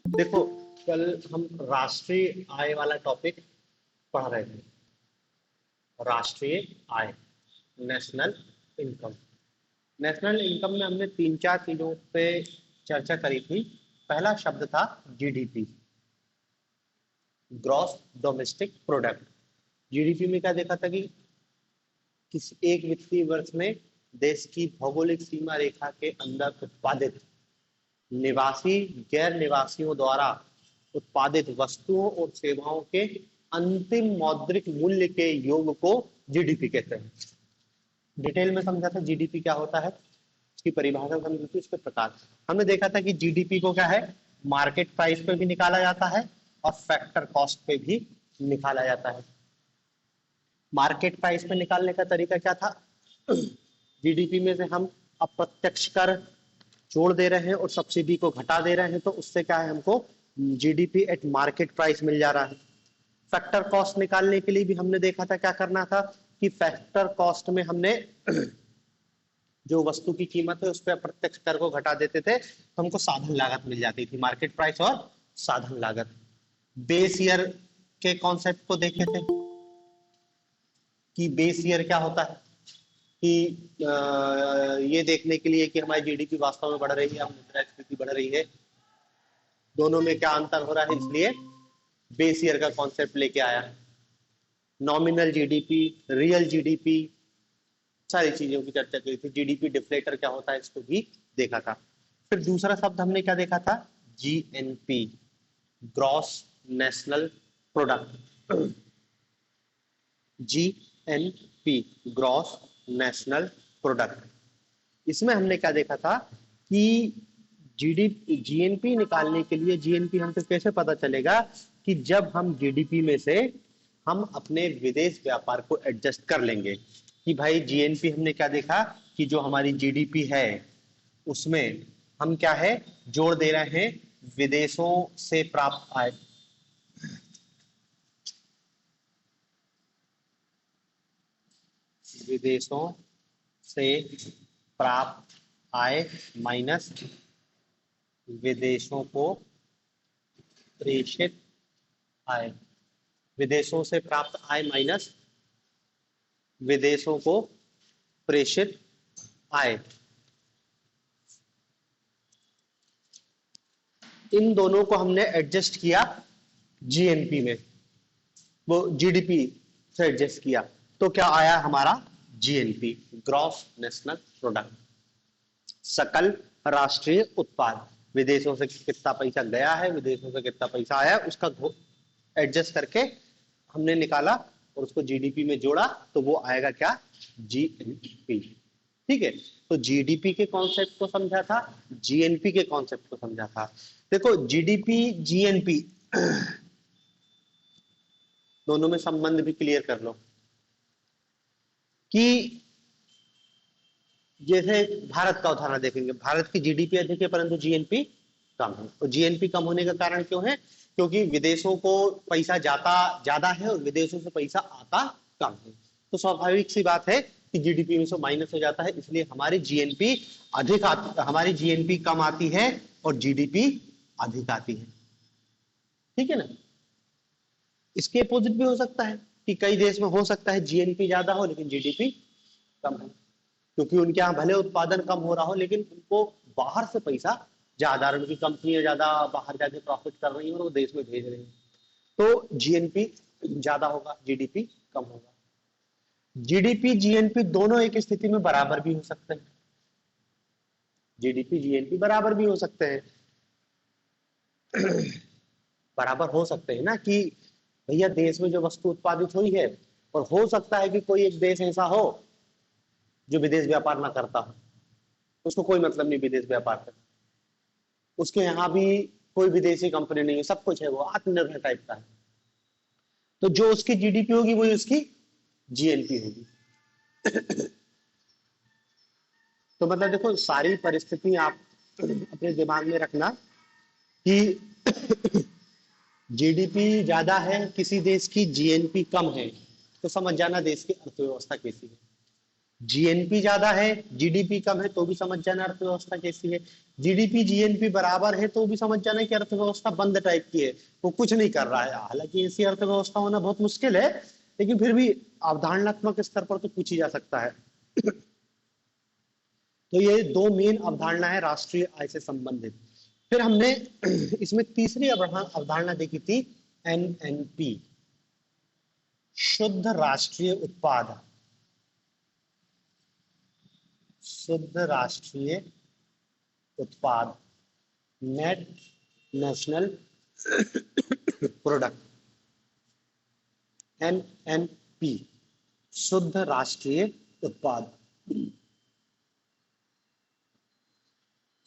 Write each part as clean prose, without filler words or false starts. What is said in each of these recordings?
देखो, कल हम राष्ट्रीय आय वाला टॉपिक पढ़ रहे थे। राष्ट्रीय आय, नेशनल इनकम। नेशनल इनकम में हमने तीन चार चीजों पे चर्चा करी थी। पहला शब्द था GDP, gross domestic product. GDP में क्या देखा था कि किसी एक वित्तीय वर्ष में देश की भौगोलिक सीमा रेखा के अंदर उत्पादित निवासी गैर निवासियों द्वारा उत्पादित वस्तुओं और सेवाओं के अंतिम मौद्रिक मूल्य के योग को जीडीपी कहते हैं। डिटेल में समझा था जीडीपी क्या होता है, उसकी परिभाषा समझी थी, उसके प्रकार। हमने देखा था कि जीडीपी को क्या है, मार्केट प्राइस पे भी निकाला जाता है और फैक्टर कॉस्ट पे भी निकाला जाता है। मार्केट प्राइस पे निकालने का तरीका क्या था, जीडीपी में से हम अप्रत्यक्ष कर जोड़ दे रहे हैं और सब्सिडी को घटा दे रहे हैं, तो उससे क्या है, हमको जीडीपी एट मार्केट प्राइस मिल जा रहा है। फैक्टर कॉस्ट निकालने के लिए भी हमने देखा था क्या करना था कि फैक्टर कॉस्ट में हमने जो वस्तु की कीमत है उस पर अप्रत्यक्ष कर को घटा देते थे, तो हमको साधन लागत मिल जाती थी, मार्केट प्राइस और साधन लागत। बेस ईयर के कॉन्सेप्ट को देखे थे कि बेस ईयर क्या होता है, कि ये देखने के लिए कि हमारी जीडीपी वास्तव में बढ़ रही है या मुद्रास्फीति बढ़ रही है, दोनों में क्या अंतर हो रहा है, इसलिए बेस ईयर का कॉन्सेप्ट लेके आया। नॉमिनल जीडीपी, रियल जीडीपी, सारी चीजों की चर्चा की थी। जीडीपी डिफ्लेटर क्या होता है इसको भी देखा था। फिर दूसरा शब्द हमने क्या देखा था, GNP, gross national product. GNP, gross national product. इसमें हमने क्या देखा था कि जीडीपी जीएनपी निकालने के लिए, जीएनपी हमको कैसे पता चलेगा कि जब हम जीडीपी में से हम अपने विदेश व्यापार को एडजस्ट कर लेंगे कि भाई जीएनपी हमने क्या देखा कि जो हमारी जीडीपी है उसमें हम क्या है जोड़ दे रहे हैं विदेशों से प्राप्त आय। विदेशों से प्राप्त आय माइनस विदेशों को प्रेषित आय। विदेशों से प्राप्त आय माइनस विदेशों को प्रेषित आय। इन दोनों को हमने एडजस्ट किया जीएनपी में, वो जीडीपी से एडजस्ट किया, तो क्या आया हमारा जीएनपी, ग्रॉस नेशनल प्रोडक्ट, सकल राष्ट्रीय उत्पाद। विदेशों से कितना पैसा गया है, विदेशों से कितना पैसा आया, उसका एडजस्ट करके हमने निकाला और उसको जीडीपी में जोड़ा, तो वो आएगा क्या, जीएनपी। ठीक है, तो जीडीपी के कॉन्सेप्ट को समझा था, जीएनपी के कॉन्सेप्ट को समझा था। देखो जीडीपी जीएनपी दोनों में संबंध भी क्लियर कर लो कि जैसे भारत का उदाहरण देखेंगे, भारत की जीडीपी अधिक है परंतु जीएनपी कम है। और जीएनपी कम होने का कारण क्यों है, क्योंकि विदेशों को पैसा जाता ज्यादा है और विदेशों से पैसा आता कम है। तो स्वाभाविक सी बात है कि जीडीपी में से माइनस हो जाता है, इसलिए हमारी जीएनपी अधिक आती, हमारी जीएनपी कम आती है और जीडीपी अधिक आती है। ठीक है ना। इसके अपोजिट भी हो सकता है कि कई देश में हो सकता है जीएनपी ज्यादा हो लेकिन जीडीपी कम है, क्योंकि उनके यहाँ भले उत्पादन कम हो रहा हो लेकिन उनको बाहर से पैसा ज्यादा, उनकी कंपनियां ज्यादा बाहर जाके प्रॉफिट कर रही हैं और वो देश में भेज रही हैं, तो जीएनपी ज्यादा होगा, जीडीपी कम होगा। जीडीपी जीएनपी दोनों एक स्थिति में बराबर भी हो सकते हैं, जीडीपी जीएनपी बराबर भी हो सकते हैं। बराबर हो सकते हैं ना कि भैया देश में जो वस्तु उत्पादित हुई है, और हो सकता है कि कोई एक देश ऐसा हो जो विदेश व्यापार ना करता हो, उसको कोई मतलब नहीं विदेश व्यापार का, उसके यहाँ भी कोई विदेशी कंपनी नहीं है, सब कुछ है, वो आत्मनिर्भर टाइप का है, तो जो उसकी जीडीपी होगी वही उसकी जीएनपी होगी। तो मतलब देखो सारी परिस्थिति आप अपने दिमाग में रखना कि जीडीपी ज्यादा है किसी देश की, जीएनपी कम है, तो समझ जाना देश की अर्थव्यवस्था कैसी है। जीएनपी ज्यादा है, जीडीपी कम है, तो भी समझ जाना अर्थव्यवस्था कैसी है। जीडीपी जीएनपी बराबर है तो भी समझ जाना कि अर्थव्यवस्था बंद टाइप की है, वो कुछ नहीं कर रहा है। हालांकि ऐसी अर्थव्यवस्था होना बहुत मुश्किल है, लेकिन फिर भी अवधारणात्मक स्तर पर तो पूछी जा सकता है। तो ये दो मेन अवधारणा है राष्ट्रीय आय से संबंधित। फिर हमने इसमें तीसरी अवधारणा देखी थी एनएनपी, शुद्ध राष्ट्रीय उत्पाद। शुद्ध राष्ट्रीय उत्पाद, नेट नेशनल प्रोडक्ट, एनएनपी, शुद्ध राष्ट्रीय उत्पाद।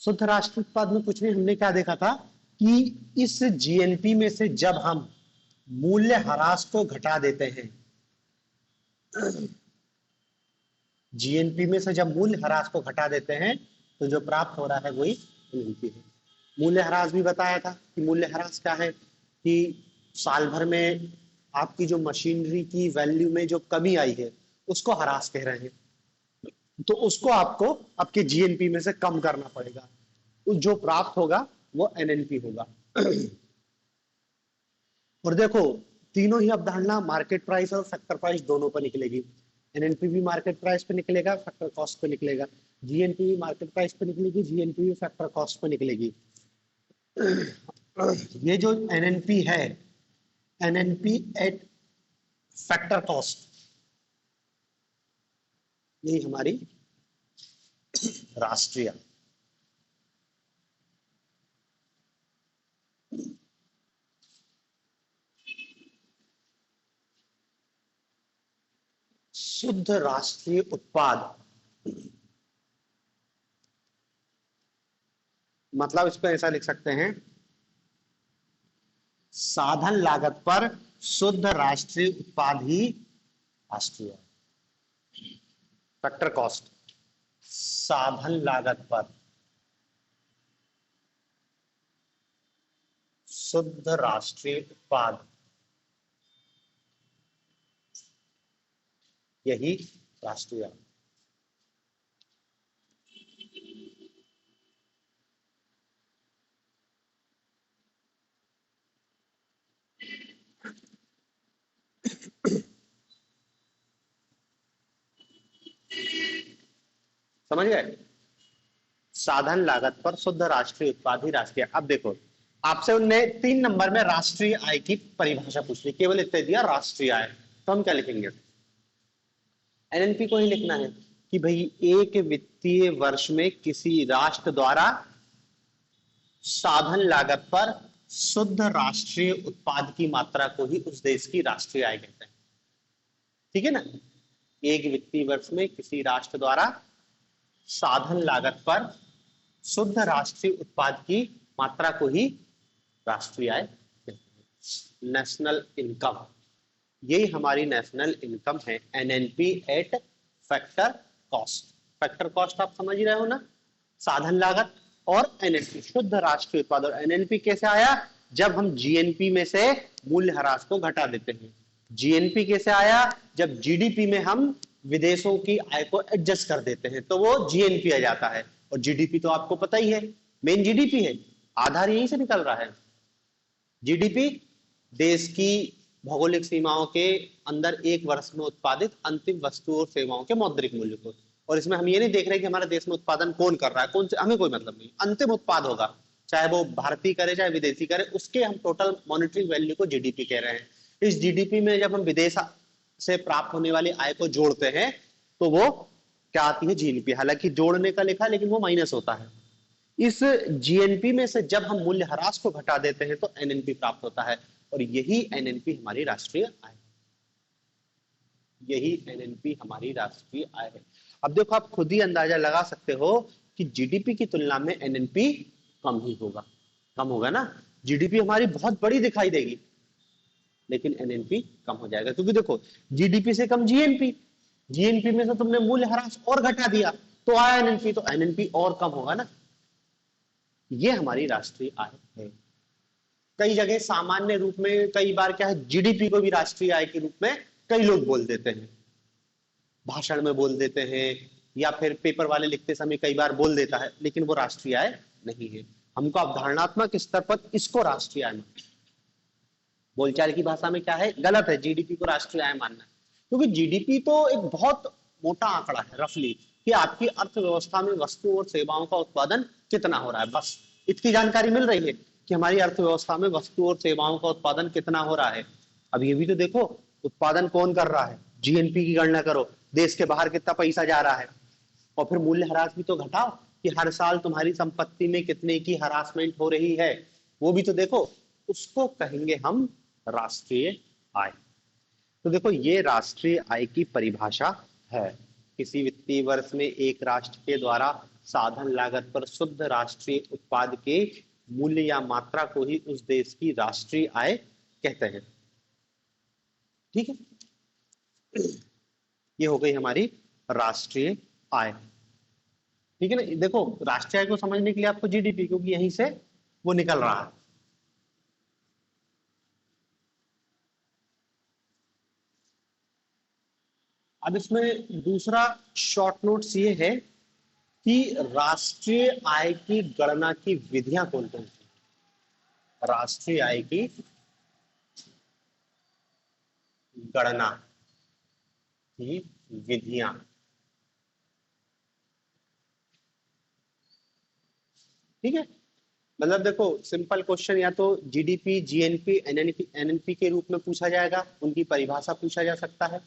शुद्ध राष्ट्रीय उत्पाद में कुछ नहीं, हमने क्या देखा था कि इस जीएनपी में से जब हम मूल्य ह्रास को घटा देते हैं, जीएनपी में से जब मूल्य ह्रास को घटा देते हैं तो जो प्राप्त हो रहा है वही एनएनपी है। मूल्य ह्रास भी बताया था कि मूल्य ह्रास क्या है, कि साल भर में आपकी जो मशीनरी की वैल्यू में जो कमी आई है उसको ह्रास कह रहे हैं, तो उसको आपको आपके जीएनपी में से कम करना पड़ेगा, जो प्राप्त होगा वो एनएनपी होगा। और देखो तीनों ही अवधारणा मार्केट प्राइस और फैक्टर प्राइस दोनों पर निकलेगी। एनएनपी भी मार्केट प्राइस पे निकलेगा, फैक्टर कॉस्ट पे निकलेगा। जीएनपी भी मार्केट प्राइस पे निकलेगी, जीएनपी भी फैक्टर कॉस्ट पे निकलेगी। ये जो एनएनपी है, एनएनपी एट फैक्टर कॉस्ट, यही हमारी राष्ट्रीय शुद्ध राष्ट्रीय उत्पाद, मतलब इसको ऐसा लिख सकते हैं, साधन लागत पर शुद्ध राष्ट्रीय उत्पाद ही राष्ट्रीय। फैक्टर कॉस्ट, साधन लागत पर शुद्ध राष्ट्रीय उत्पाद, यही राष्ट्रीय। समझ गए? साधन लागत पर शुद्ध राष्ट्रीय उत्पाद ही राष्ट्रीय। अब देखो आपसे उनने 3 नंबर में राष्ट्रीय आय की परिभाषा पूछ ली, केवल इतने दिया राष्ट्रीय आय, तो हम क्या लिखेंगे? एनएनपी को ही लिखना है कि भाई एक वित्तीय वर्ष में किसी राष्ट्र द्वारा साधन लागत पर शुद्ध राष्ट्रीय उत्पाद की मात्रा को ही उस देश की राष्ट्रीय आय कहते हैं। ठीक है ना? एक वित्तीय वर्ष में किसी राष्ट्र द्वारा साधन लागत पर शुद्ध राष्ट्रीय उत्पाद की मात्रा को ही राष्ट्रीय आय कहते हैं। नेशनल इनकम, यही हमारी नेशनल इनकम है, NNP eight factor cost. Factor cost आप समझ ही रहे हो ना, साधन लागत और एनएनपी शुद्ध राष्ट्रीय उत्पाद। और एनएनपी कैसे आया? जब हम जीएनपी में से मूल्य ह्रास को घटा देते हैं। जीएनपी कैसे आया? जब जीडीपी में हम विदेशों की आय को एडजस्ट कर देते हैं तो वो जीएनपी आ जाता है। और जीडीपी तो आपको पता ही है, मेन जीडीपी है, आधार यहीं से निकल रहा है। जीडीपी देश की भौगोलिक सीमाओं के अंदर एक वर्ष में उत्पादित अंतिम वस्तु और सेवाओं के मौद्रिक मूल्य को। और इसमें हम ये नहीं देख रहे कि हमारे देश में उत्पादन कौन कर रहा है, कौन से, हमें कोई मतलब नहीं, अंतिम उत्पाद होगा, चाहे वो भारतीय करे चाहे विदेशी करे, उसके हम टोटल मॉनेटरी वैल्यू को जीडीपी कह रहे हैं। इस जीडीपी में जब हम विदेश से प्राप्त होने वाली आय को जोड़ते हैं तो वो क्या आती है? जीएनपी। हालांकि जोड़ने का लिखा लेकिन वो माइनस होता है। इस जीएनपी में से जब हम मूल्य ह्रास को घटा देते हैं तो एनएनपी प्राप्त होता है। और यही एनएनपी हमारी राष्ट्रीय आय, यही एनएनपी हमारी राष्ट्रीय आय है। अब देखो आप खुद ही अंदाजा लगा सकते हो कि जीडीपी की तुलना में एनएनपी कम ही होगा, कम होगा ना। जीडीपी हमारी बहुत बड़ी दिखाई देगी लेकिन एनएनपी कम हो जाएगा, क्योंकि देखो जीडीपी से कम जीएनपी, जीएनपी में से तुमने मूल्य ह्रास और घटा दिया तो आया एनएनपी, तो एनएनपी और कम होगा ना। ये हमारी राष्ट्रीय आय है। कई जगह सामान्य रूप में कई बार क्या है, जीडीपी को भी राष्ट्रीय आय के रूप में कई लोग बोल देते हैं। भाषण में बोल देते हैं या फिर पेपर वाले लिखते समय कई बार बोल देता है, लेकिन वो राष्ट्रीय आय नहीं है। हमको अवधारणात्मक स्तर पर इसको राष्ट्रीय आय मानना, बोलचाल की भाषा में क्या है, गलत है जीडीपी को राष्ट्रीय आय मानना, क्योंकि जीडीपी तो एक बहुत मोटा आंकड़ा है रफली, कि आपकी अर्थव्यवस्था में वस्तु और सेवाओं का उत्पादन कितना हो रहा है, बस इतनी जानकारी मिल रही है कि हमारी अर्थव्यवस्था में वस्तु और सेवाओं का उत्पादन कितना हो रहा है। अब ये भी तो देखो, उत्पादन कौन कर रहा है, जीएनपी की गणना करो, देश के बाहर कितना पैसा जा रहा है, और फिर मूल्य ह्रास भी तो घटाओ कि हर साल तुम्हारी संपत्ति में कितने की हरासमेंट हो रही है, वो भी तो देखो, उसको कहेंगे हम राष्ट्रीय आय। तो देखो ये राष्ट्रीय आय की परिभाषा है, किसी वित्तीय वर्ष में एक राष्ट्र के द्वारा साधन लागत पर शुद्ध राष्ट्रीय उत्पाद के मूल्य या मात्रा को ही उस देश की राष्ट्रीय आय कहते हैं। ठीक है, ये हो गई हमारी राष्ट्रीय आय। ठीक है ना, देखो राष्ट्रीय आय को समझने के लिए आपको जीडीपी, क्योंकि यहीं से वो निकल रहा है। अब इसमें दूसरा शॉर्ट नोट्स ये है कि राष्ट्रीय आय की गणना की विधियां कौन कौन सी, राष्ट्रीय आय की गणना की विधियां। ठीक है, मतलब देखो सिंपल क्वेश्चन या तो जीडीपी, जीएनपी, एनएनपी के रूप में पूछा जाएगा, उनकी परिभाषा पूछा जा सकता है,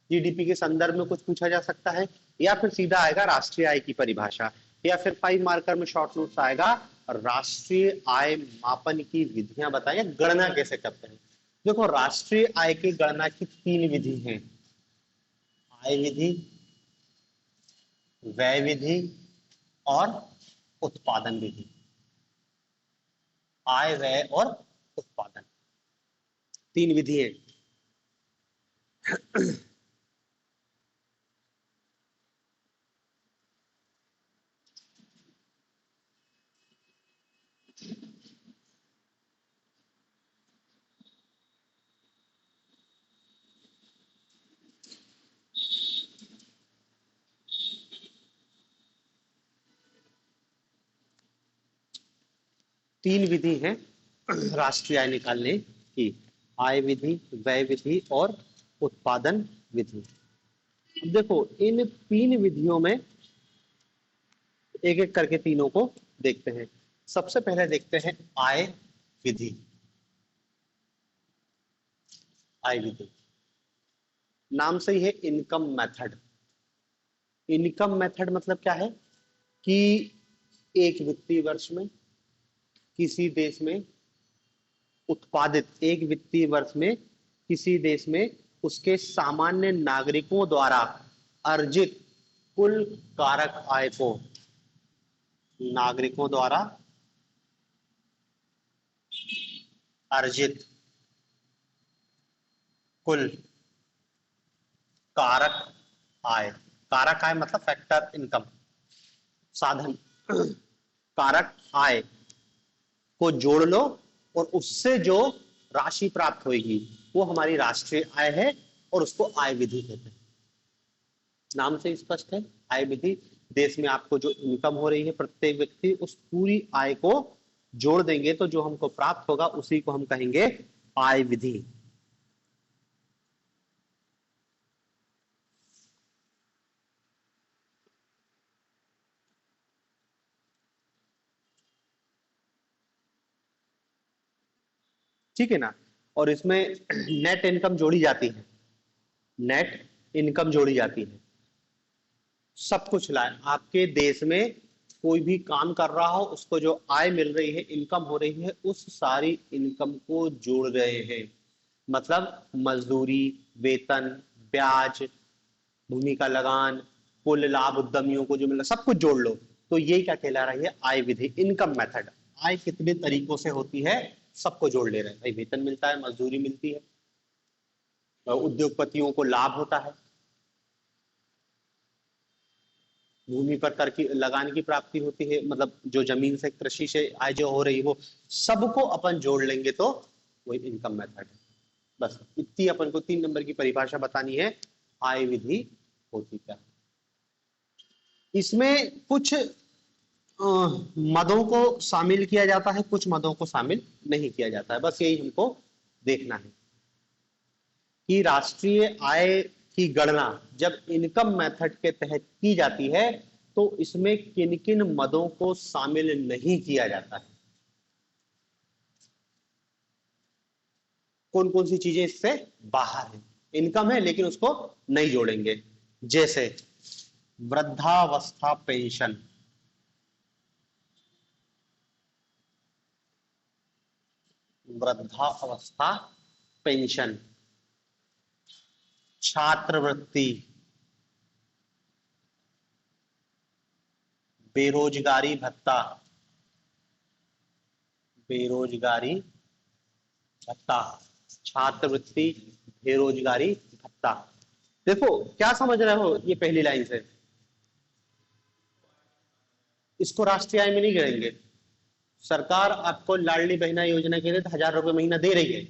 जीडीपी के संदर्भ में कुछ पूछा जा सकता है, या फिर सीधा आएगा राष्ट्रीय आय की परिभाषा, या फिर 5 मार्कर में शॉर्ट नोट्स आएगा राष्ट्रीय आय मापन की विधियां बताएं, गणना कैसे करते हैं। देखो राष्ट्रीय आय की गणना की 3 विधि हैं, आय विधि, व्यय विधि और उत्पादन विधि। आय, व्यय और उत्पादन, 3 विधि है। 3 विधि है राष्ट्रीय आय निकालने की, आय विधि, व्यय विधि और उत्पादन विधि। अब देखो इन 3 विधियों में एक एक करके तीनों को देखते हैं। सबसे पहले देखते हैं आय विधि। आय विधि नाम से ही है इनकम मेथड। इनकम मेथड मतलब क्या है कि एक वित्तीय वर्ष में किसी देश में उत्पादित, एक वित्तीय वर्ष में किसी देश में उसके सामान्य नागरिकों द्वारा अर्जित कुल कारक आय को, नागरिकों द्वारा अर्जित कुल कारक आय, कारक आय मतलब फैक्टर इनकम, साधन कारक आय को जोड़ लो और उससे जो राशि प्राप्त होगी वो हमारी राष्ट्रीय आय है और उसको आय विधि कहते हैं। नाम से स्पष्ट है, आय विधि देश में आपको जो इनकम हो रही है प्रत्येक व्यक्ति उस पूरी आय को जोड़ देंगे तो जो हमको प्राप्त होगा उसी को हम कहेंगे आय विधि। ठीक है ना, और इसमें नेट इनकम जोड़ी जाती है, नेट इनकम जोड़ी जाती है। सब कुछ लाए आपके देश में कोई भी काम कर रहा हो उसको जो आय मिल रही है, इनकम हो रही है, उस सारी इनकम को जोड़ रहे हैं। मतलब मजदूरी, वेतन, ब्याज, भूमि का लगान, कुल लाभ उद्यमियों को जो मिला, सब कुछ जोड़ लो तो ये क्या कहला रही है, आय विधि, इनकम मेथड। आय कितने तरीकों से होती है सबको जोड़ ले रहे हैं, भाई वेतन मिलता है, मजदूरी मिलती है, उद्योगपतियों को लाभ होता है, भूमि पर कर की लगान की प्राप्ति होती है, मतलब जो जमीन से कृषि से आय जो हो रही वो सबको अपन जोड़ लेंगे तो वही इनकम मेथड है। बस इतनी अपन को 3 नंबर की परिभाषा बतानी है आय विधि होती क्या। इसमें कुछ मदों को शामिल किया जाता है, कुछ मदों को शामिल नहीं किया जाता है। बस यही हमको देखना है कि राष्ट्रीय आय की गणना जब इनकम मेथड के तहत की जाती है तो इसमें किन किन मदों को शामिल नहीं किया जाता है, कौन कौन सी चीजें इससे बाहर है। इनकम है लेकिन उसको नहीं जोड़ेंगे, जैसे वृद्धावस्था पेंशन, वृद्धावस्था पेंशन, छात्रवृत्ति, बेरोजगारी भत्ता, बेरोजगारी भत्ता, छात्रवृत्ति, बेरोजगारी भत्ता। देखो क्या समझ रहे हो, ये पहली लाइन से इसको राष्ट्रीय आय में नहीं गिनेंगे। सरकार आपको लाडली बहना योजना के लिए 1,000 रुपए महीना दे रही है,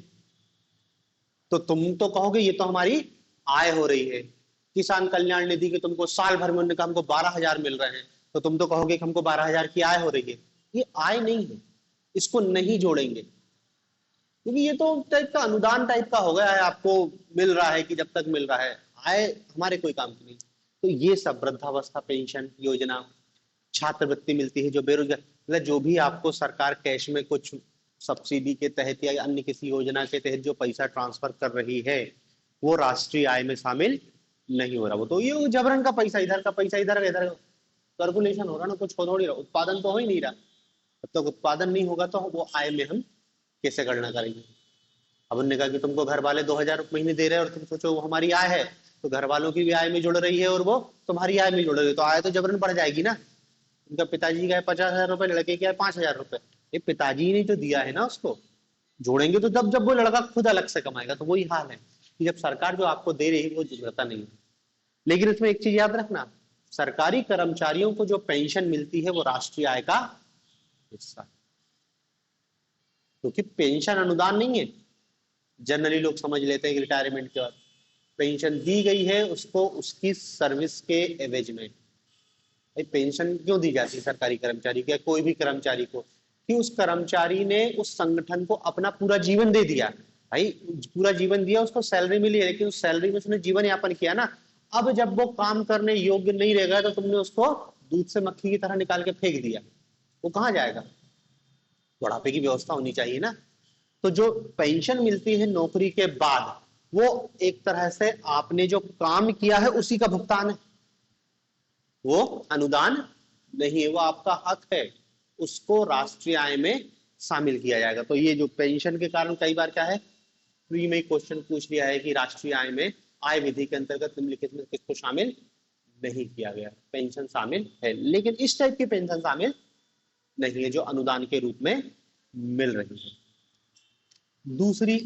तो तुम तो कहोगे ये तो हमारी आय हो रही है। किसान कल्याण निधि के तुमको साल भर में उन्होंने हमको 12,000 मिल रहे हैं, तो तुम तो कहोगे कि हमको 12,000 की आय हो रही है। ये आय नहीं है, इसको नहीं जोड़ेंगे, क्योंकि ये तो टाइप का अनुदान टाइप का हो गया है, आपको मिल रहा है कि जब तक मिल रहा है, आय हमारे कोई काम की नहीं। तो ये सब वृद्धावस्था पेंशन योजना, छात्रवृत्ति मिलती है जो बेरोजगार, मतलब जो भी आपको सरकार कैश में कुछ सब्सिडी के तहत या अन्य किसी योजना के तहत जो पैसा ट्रांसफर कर रही है वो राष्ट्रीय आय में शामिल नहीं हो रहा। वो तो ये जबरन का पैसा, इधर का पैसा इधर इधर कैलकुलेशन हो रहा ना, कुछ हो थोड़ी रहा, उत्पादन तो हो ही नहीं रहा। जब तक उत्पादन नहीं होगा तो वो आय में हम कैसे गणना करेंगे। अब उन्होंने कहा कि तुमको घर वाले 2,000 महीने दे रहे हैं और तुम सोचो वो हमारी आय है, तो घर वालों की भी आय में जुड़ रही है और वो तुम्हारी आय में जुड़ रही है, तो आय तो जबरन बढ़ जाएगी ना। उनका पिताजी का है 50,000 रुपए, लड़के का है 5,000 रुपए, ये पिताजी ने जो दिया है ना उसको जोड़ेंगे। तो जब जब वो लड़का खुद अलग से कमाएगा तो वही हाल है कि जब सरकार जो आपको दे रही है वो जुड़ता नहीं है। लेकिन इसमें एक चीज याद रखना, सरकारी कर्मचारियों को जो पेंशन मिलती है वो राष्ट्रीय आय का हिस्सा, क्योंकि पेंशन अनुदान नहीं है। जनरली लोग समझ लेते हैं कि रिटायरमेंट के बाद पेंशन दी गई है उसको उसकी सर्विस के एवज में। पेंशन क्यों दी जाती है सरकारी कर्मचारी को या कोई भी कर्मचारी को, कि उस कर्मचारी ने उस संगठन को अपना पूरा जीवन दे दिया। भाई पूरा जीवन दिया, उसको सैलरी मिली है, लेकिन उस सैलरी में उसने जीवन यापन किया ना। अब जब वो काम करने योग्य नहीं रहेगा तो तुमने उसको दूध से मक्खी की तरह निकाल के फेंक दिया, वो कहाँ जाएगा। बुढ़ापे की व्यवस्था होनी चाहिए ना। तो जो पेंशन मिलती है नौकरी के बाद वो एक तरह से आपने जो काम किया है उसी का भुगतान है, वो अनुदान नहीं है, वो आपका हक है, उसको राष्ट्रीय आय में शामिल किया जाएगा। तो ये जो पेंशन के कारण कई बार क्या है, प्री में क्वेश्चन पूछ लिया है कि राष्ट्रीय आय में आय विधि के अंतर्गत निम्नलिखित में किसको शामिल नहीं किया गया। पेंशन शामिल है लेकिन इस टाइप की पेंशन शामिल नहीं है जो अनुदान के रूप में मिल रही है। दूसरी,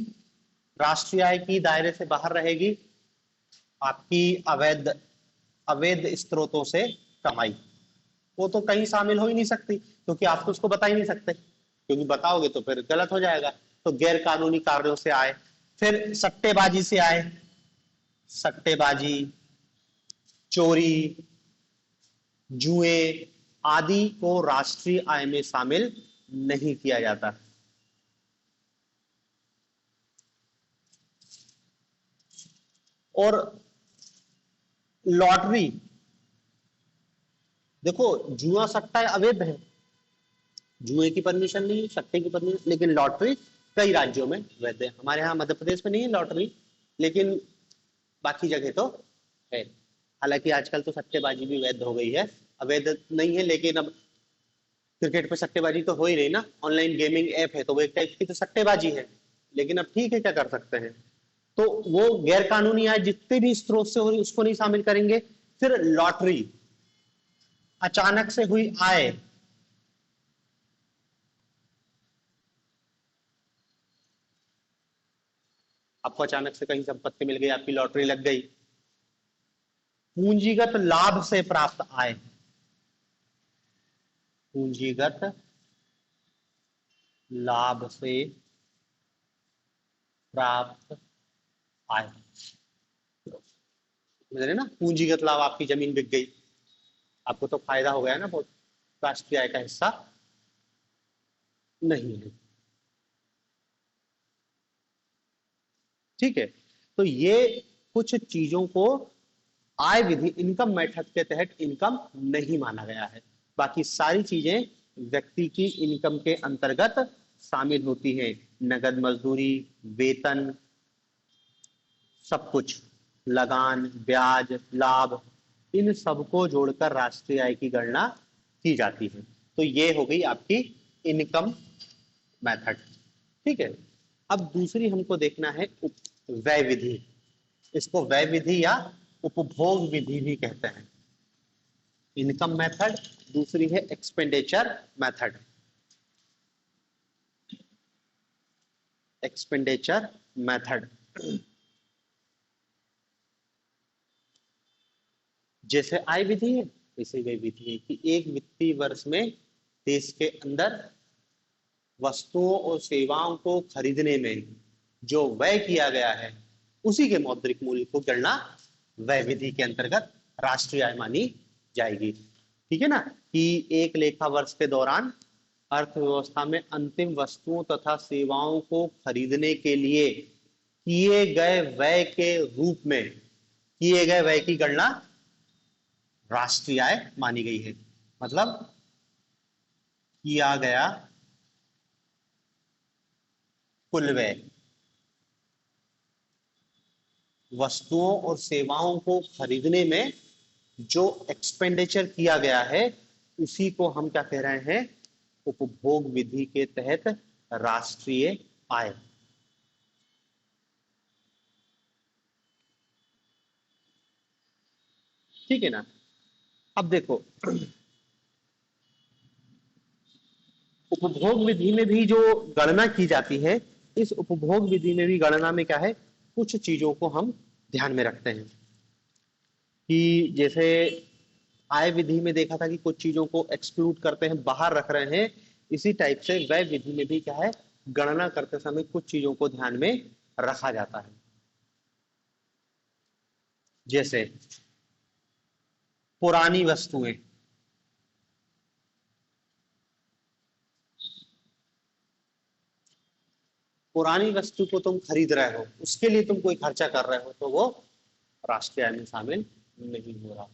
राष्ट्रीय आय की दायरे से बाहर रहेगी आपकी अवैध अवैध स्रोतों से कमाई। वो तो कहीं शामिल हो ही नहीं सकती क्योंकि आप तो उसको बता ही नहीं सकते, क्योंकि बताओगे तो फिर गलत हो जाएगा। तो गैर कानूनी कार्यों से आए, फिर सट्टेबाजी से आए, सट्टेबाजी, चोरी, जुए आदि को राष्ट्रीय आय में शामिल नहीं किया जाता। और लॉटरी, देखो जुआ सट्टा अवैध है, जुए की परमिशन नहीं है, सट्टे की परमिशन, लेकिन लॉटरी कई राज्यों में वैध है। हमारे यहाँ मध्य प्रदेश में नहीं है लॉटरी, लेकिन बाकी जगह तो है। हालांकि आजकल तो सट्टेबाजी भी वैध हो गई है, अवैध नहीं है, लेकिन अब क्रिकेट पे सट्टेबाजी तो हो ही रही ना, ऑनलाइन गेमिंग ऐप है तो वो एक टाइप की तो सट्टेबाजी है। लेकिन अब ठीक है, क्या कर सकते हैं। तो वो गैर कानूनी आय जितने भी स्रोत से हो रही उसको नहीं शामिल करेंगे। फिर लॉटरी, अचानक से हुई आय, आपको अचानक से कहीं संपत्ति मिल गई, आपकी लॉटरी लग गई। पूंजीगत लाभ से प्राप्त आय, पूंजीगत लाभ से प्राप्त आय। समझ रहे ना, पूंजीगत लाभ, आपकी जमीन बिक गई, आपको तो फायदा हो गया ना, बहुत, राष्ट्रीय आय का हिस्सा नहीं है। ठीक है, तो ये कुछ चीजों को आय विधि, इनकम मेथड के तहत इनकम नहीं माना गया है। बाकी सारी चीजें व्यक्ति की इनकम के अंतर्गत शामिल होती है। नगद मजदूरी, वेतन, सब कुछ, लगान, ब्याज, लाभ, इन सबको जोड़कर राष्ट्रीय आय की गणना की जाती है। तो ये हो गई आपकी इनकम मेथड। ठीक है, अब दूसरी हमको देखना है व्यय विधि। इसको व्यय विधि या उपभोग विधि भी कहते हैं। इनकम मेथड, दूसरी है एक्सपेंडिचर मेथड। एक्सपेंडिचर मेथड, जैसे आय विधि है वैसे व्यय विधि है कि एक वित्तीय वर्ष में देश के अंदर वस्तुओं और सेवाओं को खरीदने में जो व्यय किया गया है उसी के मौद्रिक मूल्य को गणना व्यय विधि के अंतर्गत राष्ट्रीय आय मानी जाएगी। ठीक है ना, कि एक लेखा वर्ष के दौरान अर्थव्यवस्था में अंतिम वस्तुओं तथा सेवाओं को खरीदने के लिए किए गए व्यय के रूप में किए गए व्यय की गणना राष्ट्रीय आय मानी गई है। मतलब किया गया कुल व्यय, वस्तुओं और सेवाओं को खरीदने में जो एक्सपेंडिचर किया गया है उसी को हम क्या कह रहे हैं, उपभोग विधि के तहत राष्ट्रीय आय। ठीक है ना, अब देखो उपभोग विधि में भी जो गणना की जाती है, इस उपभोग विधि में भी गणना में क्या है, कुछ चीजों को हम ध्यान में रखते हैं कि जैसे आय विधि में देखा था कि कुछ चीजों को एक्सक्लूड करते हैं, बाहर रख रहे हैं, इसी टाइप से व्यय विधि में भी क्या है, गणना करते समय कुछ चीजों को ध्यान में रखा जाता है। जैसे पुरानी वस्तुएं, पुरानी वस्तु को तुम खरीद रहे हो, उसके लिए तुम कोई खर्चा कर रहे हो तो वो राष्ट्रीय आय में शामिल नहीं हो रहा।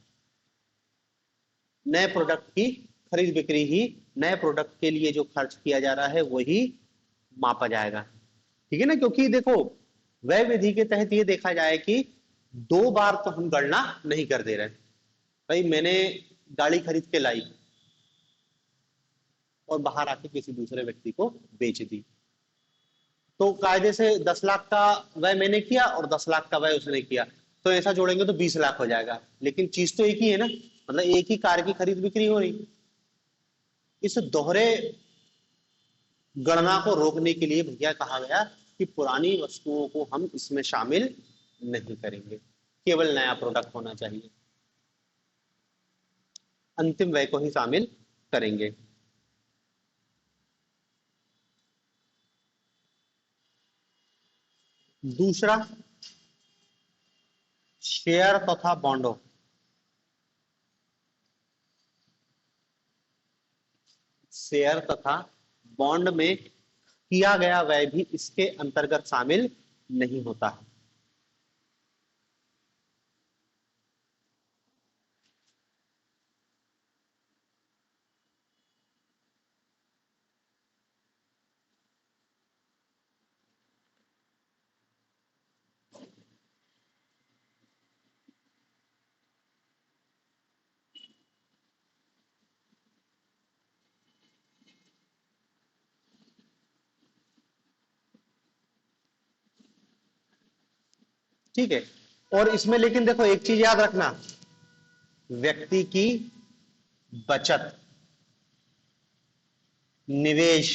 नए प्रोडक्ट की खरीद बिक्री ही, नए प्रोडक्ट के लिए जो खर्च किया जा रहा है वही मापा जाएगा। ठीक है ना, क्योंकि देखो व्यय विधि के तहत ये देखा जाए कि दो बार तो हम गणना नहीं कर दे रहे। भाई मैंने गाड़ी खरीद के लाई और बाहर आके किसी दूसरे व्यक्ति को बेच दी, तो कायदे से 10 लाख का व्यय मैंने किया और 10 लाख का व्यय उसने किया, तो ऐसा जोड़ेंगे तो 20 लाख हो जाएगा, लेकिन चीज तो एक ही है ना, मतलब एक ही कार की खरीद बिक्री हो रही। इस दोहरे गणना को रोकने के लिए भैया कहा गया कि पुरानी वस्तुओं को हम इसमें शामिल नहीं करेंगे, केवल नया प्रोडक्ट होना चाहिए, अंतिम व्यय को ही शामिल करेंगे। दूसरा, शेयर तथा बॉन्डों, शेयर तथा बॉन्ड में किया गया व्यय भी इसके अंतर्गत शामिल नहीं होता है। ठीक है, और इसमें लेकिन देखो एक चीज याद रखना, व्यक्ति की बचत, निवेश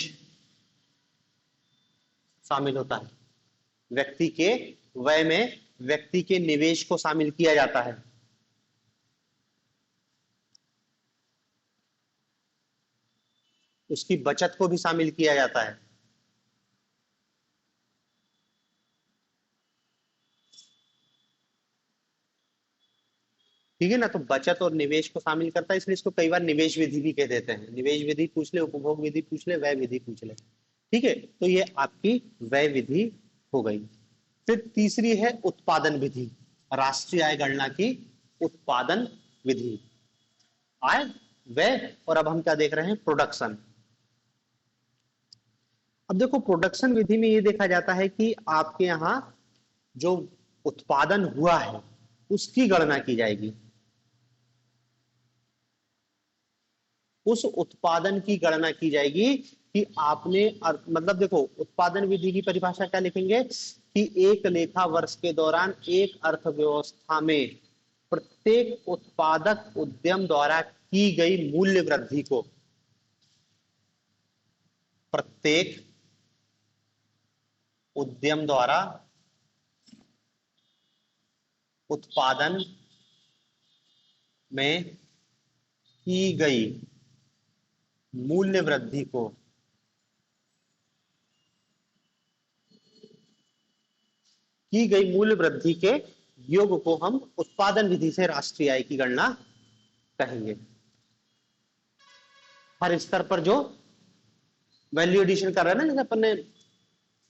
शामिल होता है। व्यक्ति के व्यय में व्यक्ति के निवेश को शामिल किया जाता है। उसकी बचत को भी शामिल किया जाता है। ठीक है ना। तो बचत और निवेश को शामिल करता है, इसलिए इसको कई बार निवेश विधि भी कह देते हैं। निवेश विधि पूछ ले, उपभोग विधि पूछ ले, व्यय विधि पूछ ले। ठीक है, तो ये आपकी व्यय विधि हो गई। फिर तीसरी है उत्पादन विधि, राष्ट्रीय आय गणना की उत्पादन विधि। आय, व्यय, और अब हम क्या देख रहे हैं, प्रोडक्शन। अब देखो प्रोडक्शन विधि में ये देखा जाता है कि आपके यहां जो उत्पादन हुआ है उसकी गणना की जाएगी। उस उत्पादन की गणना की जाएगी कि आपने मतलब देखो उत्पादन विधि की परिभाषा क्या लिखेंगे कि एक लेखा वर्ष के दौरान एक अर्थव्यवस्था में प्रत्येक उत्पादक उद्यम द्वारा की गई मूल्य वृद्धि को, प्रत्येक उद्यम द्वारा उत्पादन में की गई मूल्य वृद्धि को, की गई मूल्य वृद्धि के योग को हम उत्पादन विधि से राष्ट्रीय आय की गणना कहेंगे। हर स्तर पर जो वैल्यू एडिशन कर रहे हैं ना, जैसे अपन ने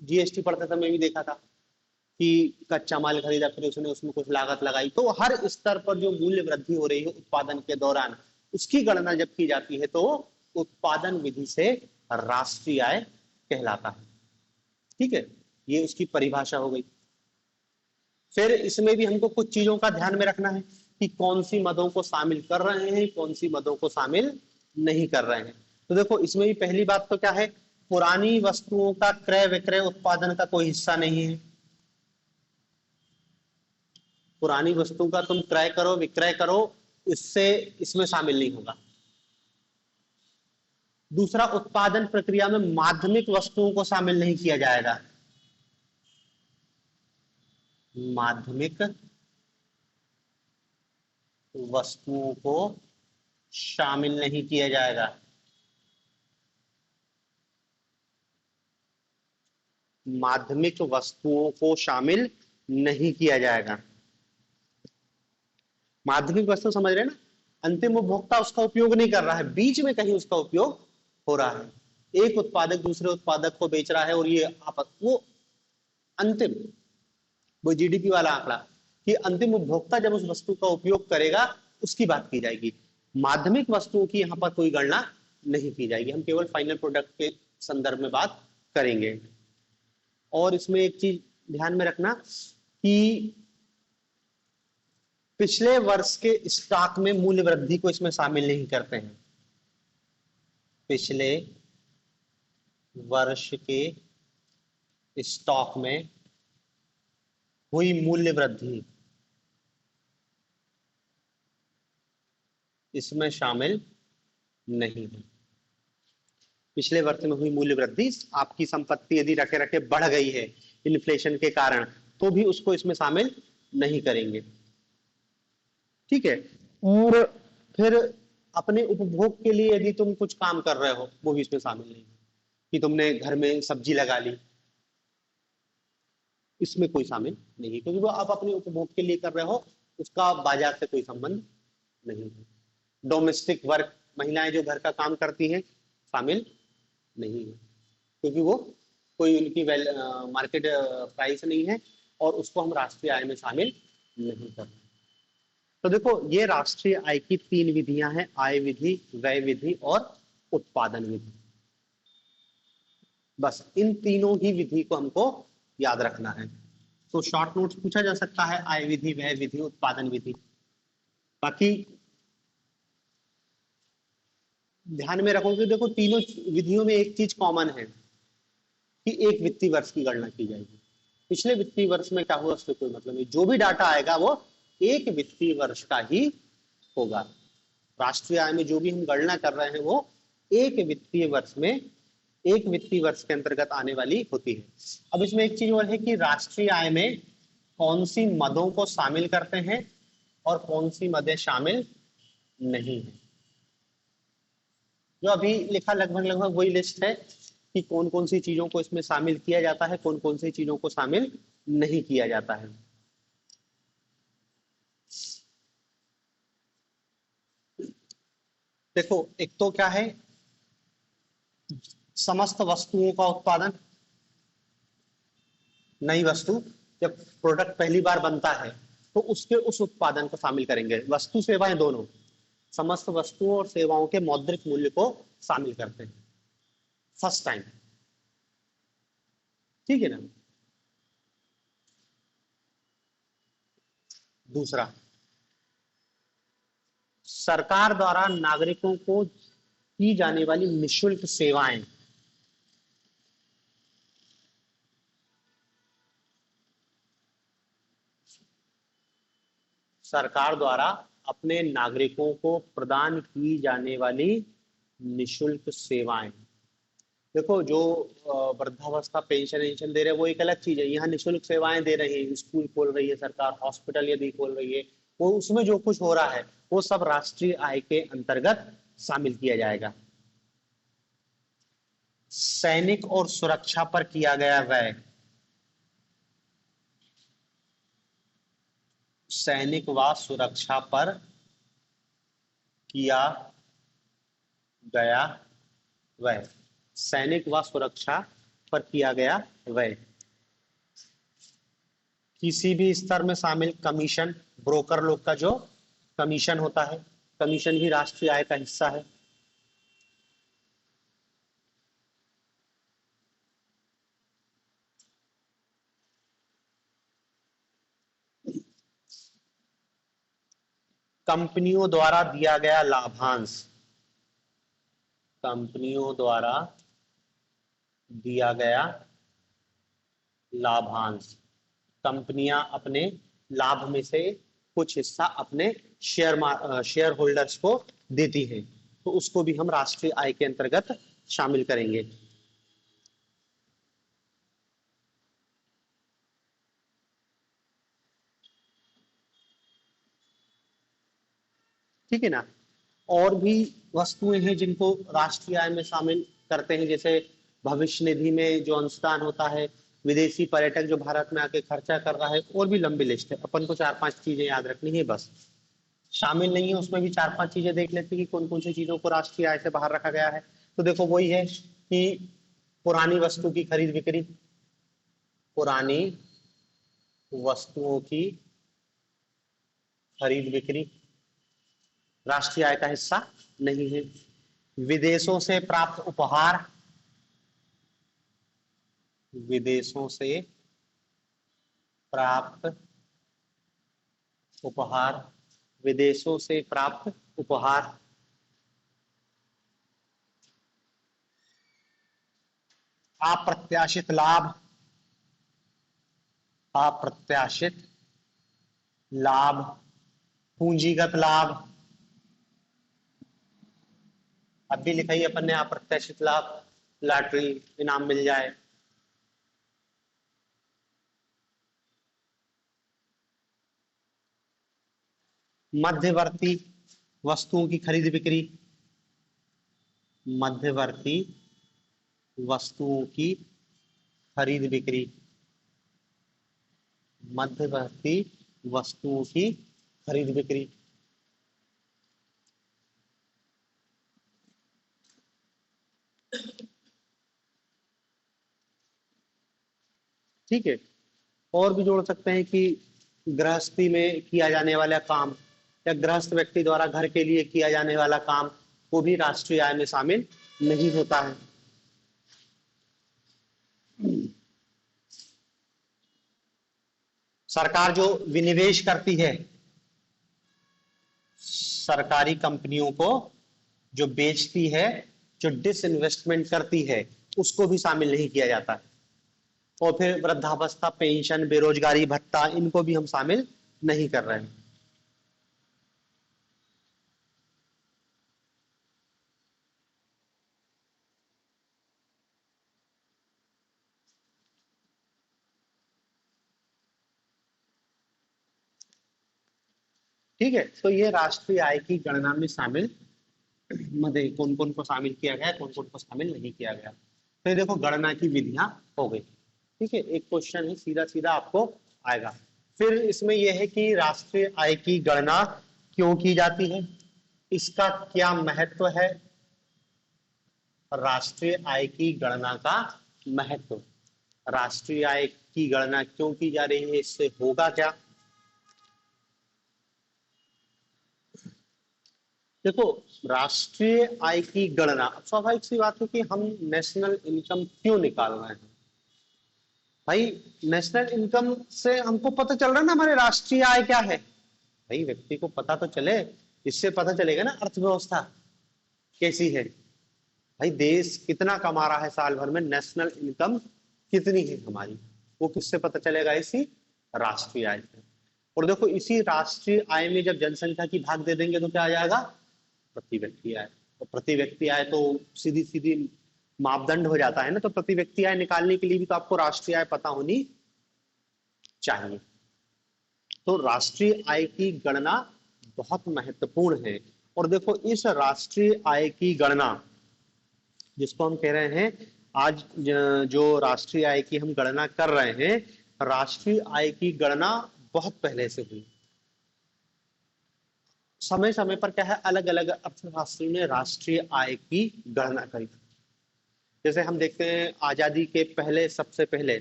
जीएसटी पढ़ते समय भी देखा था कि कच्चा माल खरीदा फिर उसने उसमें कुछ लागत लगाई, तो हर स्तर पर जो मूल्य वृद्धि हो रही है उत्पादन के दौरान उसकी गणना जब की जाती है तो उत्पादन विधि से राष्ट्रीय आय कहलाता है। ठीक है, ये उसकी परिभाषा हो गई। फिर इसमें भी हमको कुछ चीजों का ध्यान में रखना है कि कौन सी मदों को शामिल कर रहे हैं, कौन सी मदों को शामिल नहीं कर रहे हैं। तो देखो इसमें भी पहली बात तो क्या है, पुरानी वस्तुओं का क्रय विक्रय उत्पादन का कोई हिस्सा नहीं है। पुरानी वस्तु का तुम क्रय करो विक्रय करो, इससे इसमें शामिल नहीं होगा। दूसरा, उत्पादन प्रक्रिया में माध्यमिक वस्तुओं को शामिल नहीं किया जाएगा। माध्यमिक वस्तुओं को शामिल नहीं किया जाएगा। माध्यमिक वस्तुओं को शामिल नहीं किया जाएगा। माध्यमिक वस्तु समझ रहे हैं ना, अंतिम उपभोक्ता उसका उपयोग नहीं कर रहा है, बीच में कहीं उसका उपयोग हो रहा है। एक उत्पादक दूसरे उत्पादक को बेच रहा है और ये आपस वो अंतिम, वो जीडीपी वाला आंकड़ा कि अंतिम उपभोक्ता जब उस वस्तु का उपयोग करेगा उसकी बात की जाएगी। माध्यमिक वस्तुओं की यहां पर कोई गणना नहीं की जाएगी, हम केवल फाइनल प्रोडक्ट के संदर्भ में बात करेंगे। और इसमें एक चीज ध्यान में रखना कि पिछले वर्ष के स्टॉक में मूल्य वृद्धि को इसमें शामिल नहीं करते हैं। पिछले वर्ष के स्टॉक में हुई मूल्य वृद्धि इसमें शामिल नहीं है। पिछले वर्ष में हुई मूल्य वृद्धि, आपकी संपत्ति यदि रखे रखे बढ़ गई है इन्फ्लेशन के कारण, तो भी उसको इसमें शामिल नहीं करेंगे। ठीक है, और फिर अपने उपभोग के लिए यदि तुम कुछ काम कर रहे हो वो भी इसमें शामिल नहीं है, कि तुमने घर में सब्जी लगा ली, इसमें कोई शामिल नहीं, क्योंकि वो आप अपने उपभोग के लिए कर रहे हो, उसका बाजार से कोई संबंध नहीं है। डोमेस्टिक वर्क, महिलाएं जो घर का काम करती हैं, शामिल नहीं है, क्योंकि वो कोई उनकी मार्केट प्राइस नहीं है और उसको हम राष्ट्रीय आय में शामिल नहीं कर रहे। तो देखो ये राष्ट्रीय आय की तीन विधियां हैं, आय विधि, व्यय विधि और उत्पादन विधि। बस इन तीनों ही विधि को हमको याद रखना है। तो शॉर्ट नोट्स पूछा जा सकता है, आय विधि, व्यय विधि, उत्पादन विधि। बाकी ध्यान में रखो कि देखो तीनों विधियों में एक चीज कॉमन है कि एक वित्तीय वर्ष की गणना की जाएगी। पिछले वित्तीय वर्ष में क्या हुआ उससे कोई मतलब नहीं, जो भी डाटा आएगा वो एक वित्तीय वर्ष का ही होगा। राष्ट्रीय आय में जो भी हम गणना कर रहे हैं वो एक वित्तीय वर्ष में, एक वित्तीय वर्ष के अंतर्गत आने वाली होती है। अब इसमें एक चीज और है कि राष्ट्रीय आय में कौन सी मदों को शामिल करते हैं और कौन सी मदें शामिल नहीं है। जो अभी लिखा लगभग लगभग वही लिस्ट है कि कौन कौन सी चीजों को इसमें शामिल किया जाता है, कौन कौन सी चीजों को शामिल नहीं किया जाता है। देखो एक तो क्या है, समस्त वस्तुओं का उत्पादन, नई वस्तु जब प्रोडक्ट पहली बार बनता है तो उसके उस उत्पादन को शामिल करेंगे, वस्तु सेवाएं दोनों, समस्त वस्तुओं और सेवाओं के मौद्रिक मूल्य को शामिल करते हैं फर्स्ट टाइम। ठीक है ना। दूसरा, सरकार द्वारा नागरिकों को की जाने वाली निशुल्क सेवाएं, सरकार द्वारा अपने नागरिकों को प्रदान की जाने वाली निशुल्क सेवाएं। देखो जो वृद्धावस्था पेंशन वेंशन दे रहे हैं वो एक अलग चीज है, यहाँ निशुल्क सेवाएं दे रही है, स्कूल खोल रही है सरकार, हॉस्पिटल यदि खोल रही है, वो उसमें जो कुछ हो रहा है वो सब राष्ट्रीय आय के अंतर्गत शामिल किया जाएगा। सैनिक और सुरक्षा पर किया गया व्यय, सैनिक व सुरक्षा पर किया गया व्यय, सैनिक व सुरक्षा पर किया गया व्यय। किसी भी स्तर में शामिल कमीशन, ब्रोकर लोग का जो कमीशन होता है, कमीशन भी राष्ट्रीय आय का हिस्सा है। कंपनियों द्वारा दिया गया लाभांश, कंपनियों द्वारा दिया गया लाभांश, कंपनियां अपने लाभ में से कुछ हिस्सा अपने शेयर होल्डर्स को देती हैं, तो उसको भी हम राष्ट्रीय आय के अंतर्गत शामिल करेंगे। ठीक है ना। और भी वस्तुएं हैं जिनको राष्ट्रीय आय में शामिल करते हैं, जैसे भविष्य निधि में जो अंशदान होता है, विदेशी पर्यटक जो भारत में आके खर्चा कर रहा है, और भी लंबी लिस्ट है, अपन को 4-5 चीजें याद रखनी है बस। शामिल नहीं है उसमें भी 4-5 चीजें देख लेते हैं कि कौन कौन सी चीजों को राष्ट्रीय आय से बाहर रखा गया है। तो देखो वही है कि पुरानी वस्तु की खरीद बिक्री, पुरानी वस्तुओं की खरीद बिक्री राष्ट्रीय आय का हिस्सा नहीं है। विदेशों से प्राप्त उपहार, विदेशों से प्राप्त उपहार, विदेशों से प्राप्त उपहार। अप्रत्याशित लाभ, अप्रत्याशित लाभ, पूंजीगत लाभ, अब भी लिखा ही अपन ने अप्रत्याशित लाभ, लॉटरी इनाम मिल जाए। मध्यवर्ती वस्तुओं की खरीद बिक्री, मध्यवर्ती वस्तुओं की खरीद बिक्री, मध्यवर्ती वस्तुओं की खरीद बिक्री। ठीक है। और भी जोड़ सकते हैं कि गृहस्थी में किया जाने वाला काम या गृहस्थ व्यक्ति द्वारा घर के लिए किया जाने वाला काम, वो भी राष्ट्रीय आय में शामिल नहीं होता है। सरकार जो विनिवेश करती है, सरकारी कंपनियों को जो बेचती है, जो डिसइन्वेस्टमेंट करती है, उसको भी शामिल नहीं किया जाता है। और फिर वृद्धावस्था पेंशन, बेरोजगारी भत्ता, इनको भी हम शामिल नहीं कर रहे हैं। ठीक है। तो ये राष्ट्रीय आय की गणना में शामिल मदे कौन कौन को शामिल किया गया, कौन कौन को शामिल नहीं किया गया। तो ये देखो गणना की विधियां हो गई। ठीक है, एक क्वेश्चन है सीधा सीधा आपको आएगा। फिर इसमें यह है कि राष्ट्रीय आय की गणना क्यों की जाती है, इसका क्या महत्व है? राष्ट्रीय आय की गणना का महत्व। राष्ट्रीय आय की गणना क्यों की जा रही है, इससे होगा क्या? देखो, राष्ट्रीय आय की गणना, स्वाभाविक सी बात है कि हम नेशनल इनकम क्यों निकाल रहे हैं भाई? नेशनल इनकम से हमको पता चल रहा है ना हमारे राष्ट्रीय आय क्या है। भाई व्यक्ति को पता तो चले, इससे पता चलेगा ना अर्थव्यवस्था कैसी है। भाई देश कितना कमा रहा है साल भर में, नेशनल इनकम कितनी है हमारी, वो किससे पता चलेगा? इसी राष्ट्रीय आय से। और देखो, इसी राष्ट्रीय आय में जब जनसंख्या की भाग दे देंगे तो क्या आ जाएगा? प्रति व्यक्ति आय। तो प्रति व्यक्ति आय तो सीधी सीधी मापदंड हो जाता है ना, तो प्रति व्यक्ति आय निकालने के लिए भी तो आपको राष्ट्रीय आय पता होनी चाहिए। तो राष्ट्रीय आय की गणना बहुत महत्वपूर्ण है। और देखो, इस राष्ट्रीय आय की गणना जिसको हम कह रहे हैं आज, जो राष्ट्रीय आय की हम गणना कर रहे हैं, राष्ट्रीय आय की गणना बहुत पहले से हुई। समय समय पर क्या है, अलग अलग अर्थशास्त्रियों ने राष्ट्रीय आय की गणना करी। जैसे हम देखते हैं आजादी के पहले, सबसे पहले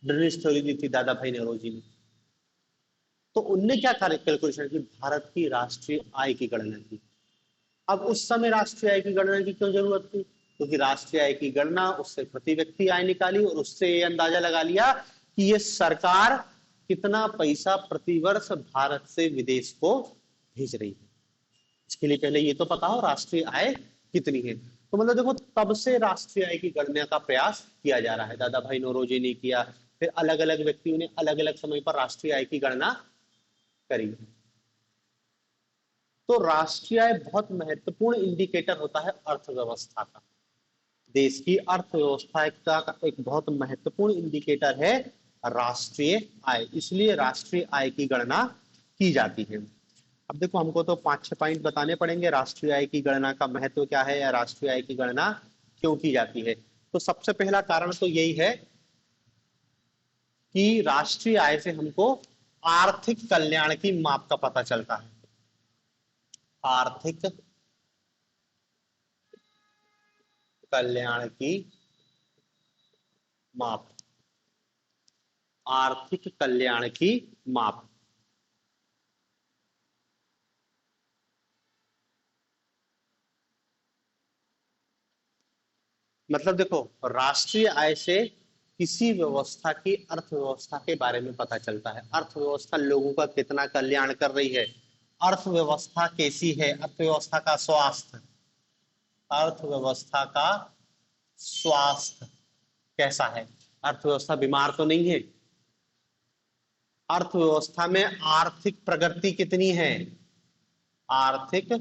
ड्रेनेज थ्योरी दी थी दादा भाई नौरोजी ने। तो उनने क्या कैलकुलेशन की? भारत की राष्ट्रीय आय की गणना की। अब उस समय राष्ट्रीय आय की गणना की क्यों जरूरत थी? क्योंकि राष्ट्रीय आय की गणना, उससे प्रति व्यक्ति आय निकाली और उससे ये अंदाजा लगा लिया कि ये सरकार कितना पैसा प्रतिवर्ष भारत से विदेश को भेज रही है। इसके लिए पहले ये तो पता हो राष्ट्रीय आय कितनी है। तो मतलब देखो, तब से राष्ट्रीय आय की गणना का प्रयास किया जा रहा है। दादा भाई नौरोजी ने किया, फिर अलग अलग व्यक्तियों ने अलग अलग समय पर राष्ट्रीय आय की गणना करी। तो राष्ट्रीय आय बहुत महत्वपूर्ण इंडिकेटर होता है अर्थव्यवस्था का। देश की अर्थव्यवस्था का एक बहुत महत्वपूर्ण इंडिकेटर है राष्ट्रीय आय, इसलिए राष्ट्रीय आय की गणना की जाती है। अब देखो, हमको तो 5-6 पॉइंट बताने पड़ेंगे राष्ट्रीय आय की गणना का महत्व क्या है या राष्ट्रीय आय की गणना क्यों की जाती है। तो सबसे पहला कारण तो यही है कि राष्ट्रीय आय से हमको आर्थिक कल्याण की माप का पता चलता है। आर्थिक कल्याण की माप, आर्थिक कल्याण की माप। मतलब देखो, राष्ट्रीय आय से किसी व्यवस्था की अर्थव्यवस्था के बारे में पता चलता है। अर्थव्यवस्था लोगों का कितना कल्याण कर रही है, अर्थव्यवस्था कैसी है, अर्थव्यवस्था का स्वास्थ्य, अर्थव्यवस्था का स्वास्थ्य कैसा है, अर्थव्यवस्था बीमार तो नहीं है, अर्थव्यवस्था में आर्थिक प्रगति कितनी है, आर्थिक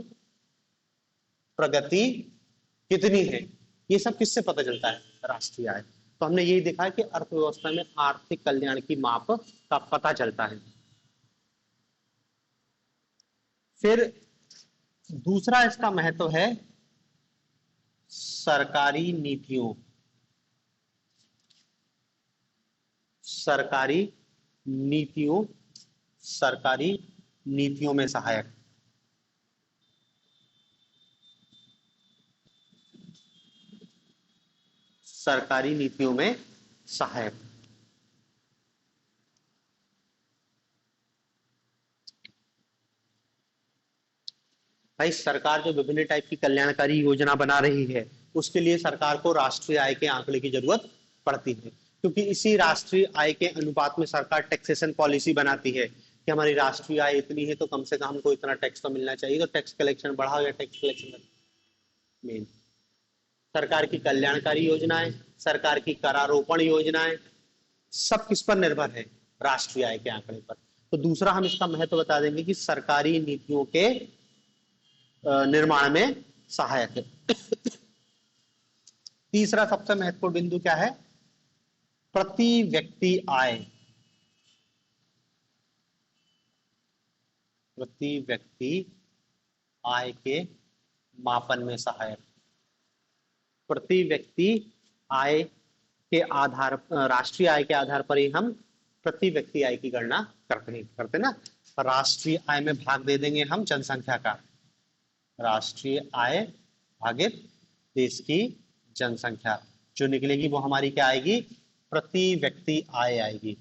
प्रगति कितनी है, ये सब किससे पता चलता है? राष्ट्रीय आय। तो हमने यही देखा है कि अर्थव्यवस्था में आर्थिक कल्याण की माप का पता चलता है। फिर दूसरा इसका महत्व है सरकारी नीतियों, सरकारी नीतियों, सरकारी नीतियों में सहायक। सरकारी नीतियों में सहायक। भाई सरकार जो विभिन्न टाइप की कल्याणकारी योजना बना रही है, उसके लिए सरकार को राष्ट्रीय आय के आंकड़े की जरूरत पड़ती है, क्योंकि इसी राष्ट्रीय आय के अनुपात में सरकार टैक्सेशन पॉलिसी बनाती है कि हमारी राष्ट्रीय आय इतनी है तो कम से कम हमको इतना टैक्स तो मिलना चाहिए, तो टैक्स कलेक्शन बढ़ाओ या टैक्स कलेक्शन मेन। सरकार की कल्याणकारी योजनाएं, सरकार की करारोपण योजनाएं, सब किस पर निर्भर है? राष्ट्रीय आय के आंकड़े पर। तो दूसरा हम इसका महत्व बता देंगे कि सरकारी नीतियों के निर्माण में सहायक है। तीसरा सबसे महत्वपूर्ण बिंदु क्या है? प्रति व्यक्ति आय, प्रति व्यक्ति आय के मापन में सहायक। प्रति व्यक्ति आय के आधार, राष्ट्रीय आय के आधार पर ही हम प्रति व्यक्ति आय की गणना करते ना। राष्ट्रीय आय में भाग दे देंगे हम जनसंख्या का, राष्ट्रीय आय भागित देश की जनसंख्या, जो निकलेगी वो हमारी क्या आएगी, प्रति व्यक्ति आय आएगी,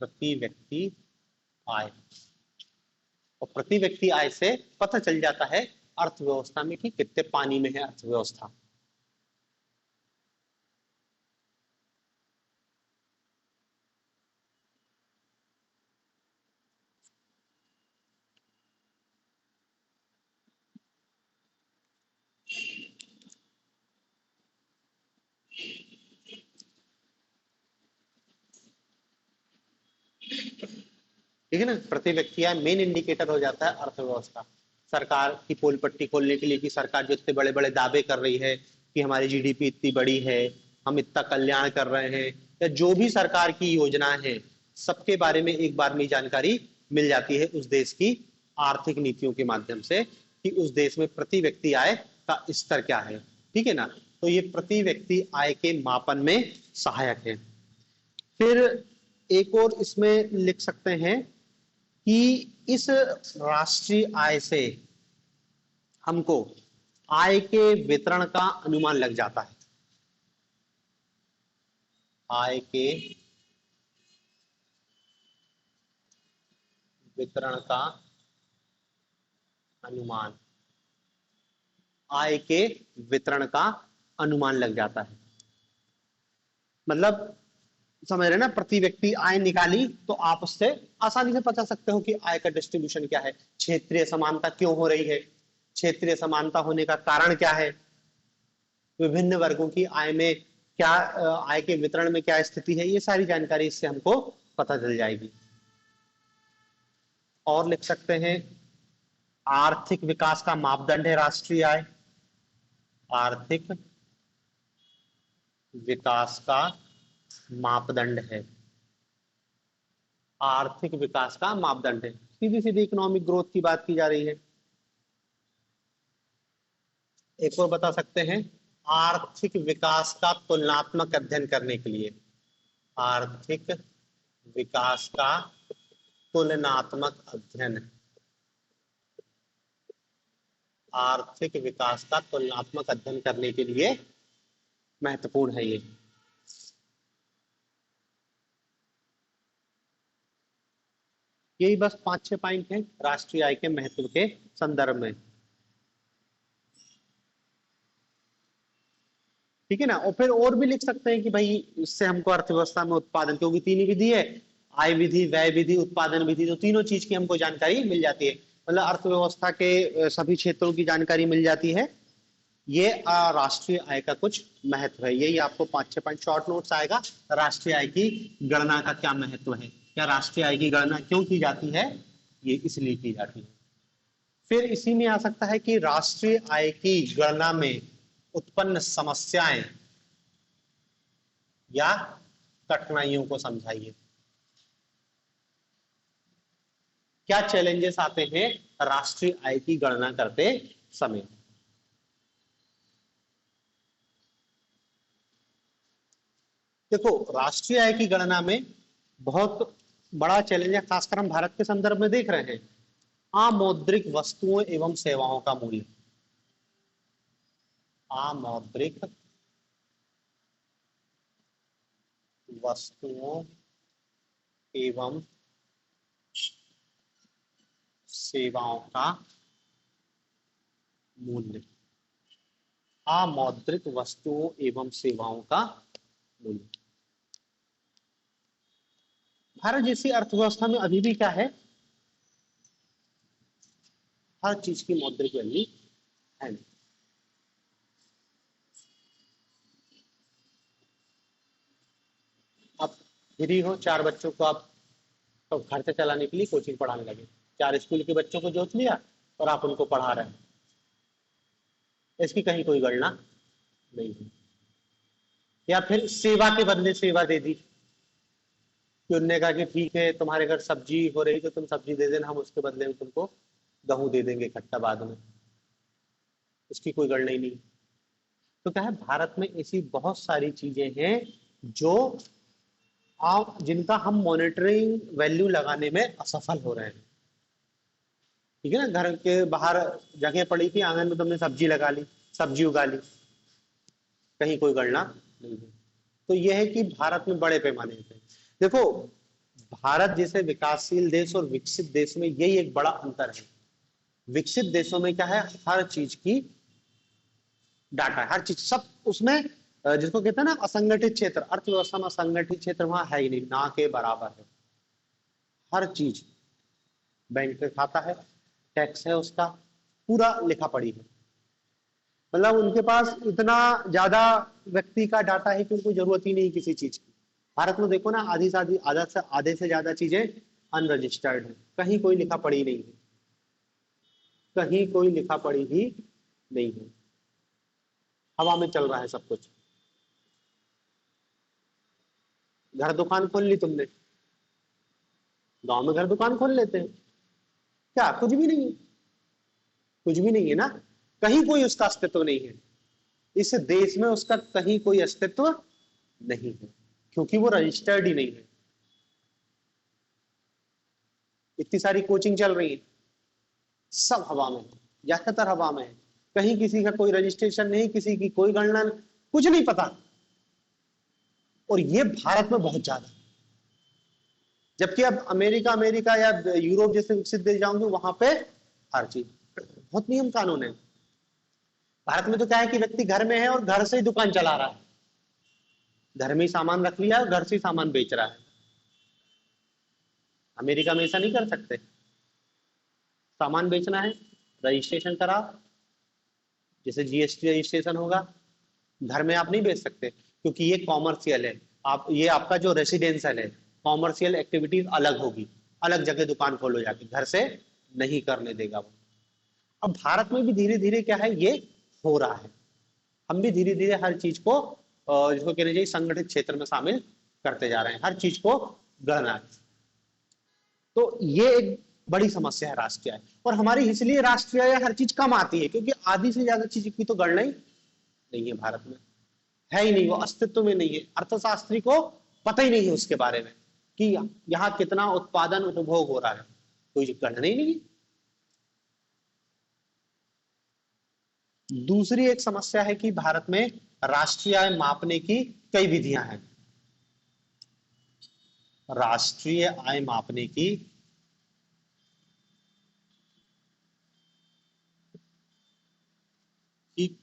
प्रति व्यक्ति आय। और प्रति व्यक्ति आय से पता चल जाता है अर्थव्यवस्था में कि कितने पानी में है अर्थव्यवस्था। ठीक है ना, प्रति व्यक्ति आय मेन इंडिकेटर हो जाता है अर्थव्यवस्था। सरकार की पोल पट्टी खोलने के लिए कि सरकार जो इतने बड़े बड़े दावे कर रही है कि हमारी जीडीपी इतनी बड़ी है, हम इतना कल्याण कर रहे हैं, या जो भी सरकार की योजनाएं हैं सबके बारे में एक बार में जानकारी मिल जाती है उस देश की आर्थिक नीतियों के माध्यम से कि उस देश में प्रति व्यक्ति आय का स्तर क्या है। ठीक है ना, तो ये प्रति व्यक्ति आय के मापन में सहायक है। फिर एक और इसमें लिख सकते हैं कि इस राष्ट्रीय आय से हमको आय के वितरण का अनुमान लग जाता है, आय के वितरण का अनुमान, आय के वितरण का अनुमान लग जाता है। मतलब समझ रहे ना, प्रति व्यक्ति आय निकाली तो आप उससे आसानी से बता सकते हो कि आय का डिस्ट्रीब्यूशन क्या है, क्षेत्रीय समानता क्यों हो रही है, क्षेत्रीय समानता होने का कारण क्या है, विभिन्न वर्गों की आय में क्या, आय के वितरण में क्या स्थिति है, ये सारी जानकारी इससे हमको पता चल जाएगी। और लिख सकते हैं आर्थिक विकास का मापदंड है राष्ट्रीय आय, आर्थिक विकास का मापदंड है, आर्थिक विकास का मापदंड है, सीधी सीधी इकोनॉमिक ग्रोथ की बात की जा रही है। एक और बता सकते हैं आर्थिक विकास का तुलनात्मक अध्ययन करने के लिए, आर्थिक विकास का तुलनात्मक अध्ययन, आर्थिक विकास का तुलनात्मक अध्ययन करने के लिए महत्वपूर्ण है ये। यही बस 5-6 पॉइंट हैं राष्ट्रीय आय के महत्व के संदर्भ में। ठीक है ना, और फिर और भी लिख सकते हैं कि भाई इससे हमको अर्थव्यवस्था में उत्पादन, क्योंकि तीन ही विधि है, आय विधि, व्यय विधि, उत्पादन विधि, तो तीनों चीज की हमको जानकारी मिल जाती है। मतलब अर्थव्यवस्था के सभी क्षेत्रों की जानकारी मिल जाती है। ये राष्ट्रीय आय का कुछ महत्व है। यही आपको 5-6 पॉइंट शॉर्ट नोट्स आएगा, राष्ट्रीय आय की गणना का क्या महत्व है, क्या राष्ट्रीय आय की गणना क्यों की जाती है, ये इसलिए की जाती है। फिर इसी में आ सकता है कि राष्ट्रीय आय की गणना में उत्पन्न समस्याएं या कठिनाइयों को समझाइए। क्या चैलेंजेस आते हैं राष्ट्रीय आय की गणना करते समय। देखो, राष्ट्रीय आय की गणना में बहुत बड़ा चैलेंज है, खासकर हम भारत के संदर्भ में देख रहे हैं, अमौद्रिक वस्तुओं एवं सेवाओं का मूल्य, अमौद्रिक वस्तुओं एवं सेवाओं का मूल्य, अमौद्रिक वस्तुओं एवं सेवाओं का मूल्य। भारत जैसी अर्थव्यवस्था में अभी भी क्या है, हर चीज की मौद्रिक वैल्यू है नहीं। अब फ्री हो, 4 बच्चों को आप तो खर्चे चलाने के लिए कोचिंग पढ़ाने लगे, 4 स्कूल के बच्चों को जोत लिया और आप उनको पढ़ा रहे हैं, इसकी कहीं कोई गणना नहीं है। या फिर सेवा के बदले सेवा दे दी, कि उनने कहा कि ठीक है तुम्हारे घर सब्जी हो रही तो तुम सब्जी दे देना, हम उसके बदले में तुमको गेहूं दे देंगे इकट्ठा बाद में, उसकी कोई गणना ही नहीं। तो क्या है, भारत में ऐसी बहुत सारी चीजें हैं जो आप जिनका हम मॉनिटरिंग वैल्यू लगाने में असफल हो रहे हैं। ठीक है ना, घर के बाहर जगह पड़ी थी, आंगन में तुमने सब्जी लगा ली, सब्जी उगा ली, कहीं कोई गणना नहीं है। तो यह है कि भारत में बड़े पैमाने पे देखो, भारत जैसे विकासशील देश और विकसित देश में यही एक बड़ा अंतर है। विकसित देशों में क्या है, हर चीज की डाटा है, हर चीज सब उसमें जिसको कहते हैं ना असंगठित क्षेत्र, अर्थव्यवस्था में असंगठित क्षेत्र वहां है ही नहीं, ना के बराबर है। हर चीज, बैंक का खाता है, टैक्स है, उसका पूरा लिखा पड़ी है। मतलब उनके पास इतना ज्यादा व्यक्ति का डाटा है कि उनको जरूरत ही नहीं किसी चीज की। भारत में देखो ना, आधी से आधे से ज्यादा चीजें अनरजिस्टर्ड है, कहीं कोई लिखा पड़ी नहीं है, कहीं कोई लिखा पड़ी ही नहीं है, हवा में चल रहा है सब कुछ। घर दुकान खोल ली तुमने, गांव में घर दुकान खोल लेते हैं, क्या कुछ भी नहीं है, कुछ भी नहीं है ना, कहीं कोई उसका अस्तित्व नहीं है, इस देश में उसका कहीं कोई अस्तित्व नहीं है, क्योंकि वो रजिस्टर्ड ही नहीं है। इतनी सारी कोचिंग चल रही है, सब हवा में है, ज्यादातर हवा में है, कहीं किसी का कोई रजिस्ट्रेशन नहीं, किसी की कोई गणना, कुछ नहीं पता। और ये भारत में बहुत ज्यादा, जबकि अब अमेरिका अमेरिका या यूरोप जैसे विकसित देश जाओगे, वहां पे हर चीज बहुत नियम कानून है। भारत में तो क्या है कि व्यक्ति घर में है और घर से ही दुकान चला रहा है, घर में ही सामान रख लिया और घर से ही सामान बेच रहा है। अमेरिका में ऐसा नहीं कर सकते, सामान बेचना है, रजिस्ट्रेशन करा, जैसे जीएसटी रजिस्ट्रेशन होगा, घर में आप नहीं बेच सकते, क्योंकि ये कॉमर्शियल है। आप ये आपका जो रेसिडेंशियल है, कॉमर्शियल एक्टिविटीज अलग होगी, अलग जगह दुकान खोलो जाके, घर से नहीं करने देगा वो। अब भारत में भी धीरे धीरे क्या है, ये हो रहा है, हम भी धीरे धीरे हर चीज को जिसको कहना चाहिए संगठित क्षेत्र में शामिल करते जा रहे हैं, हर चीज को गणना है। तो ये एक बड़ी समस्या है राष्ट्रीय आय, और हमारी इसलिए राष्ट्रीय आय हर चीज कम आती है, क्योंकि आधी से ज्यादा चीज की तो गणना ही नहीं है भारत में, है ही नहीं, वो अस्तित्व में नहीं है, अर्थशास्त्री को पता ही नहीं है उसके बारे में कि यहाँ कितना उत्पादन उपभोग हो रहा है, कोई गणना ही नहीं है। दूसरी एक समस्या है कि भारत में राष्ट्रीय आय मापने की कई विधियां हैं, राष्ट्रीय आय मापने की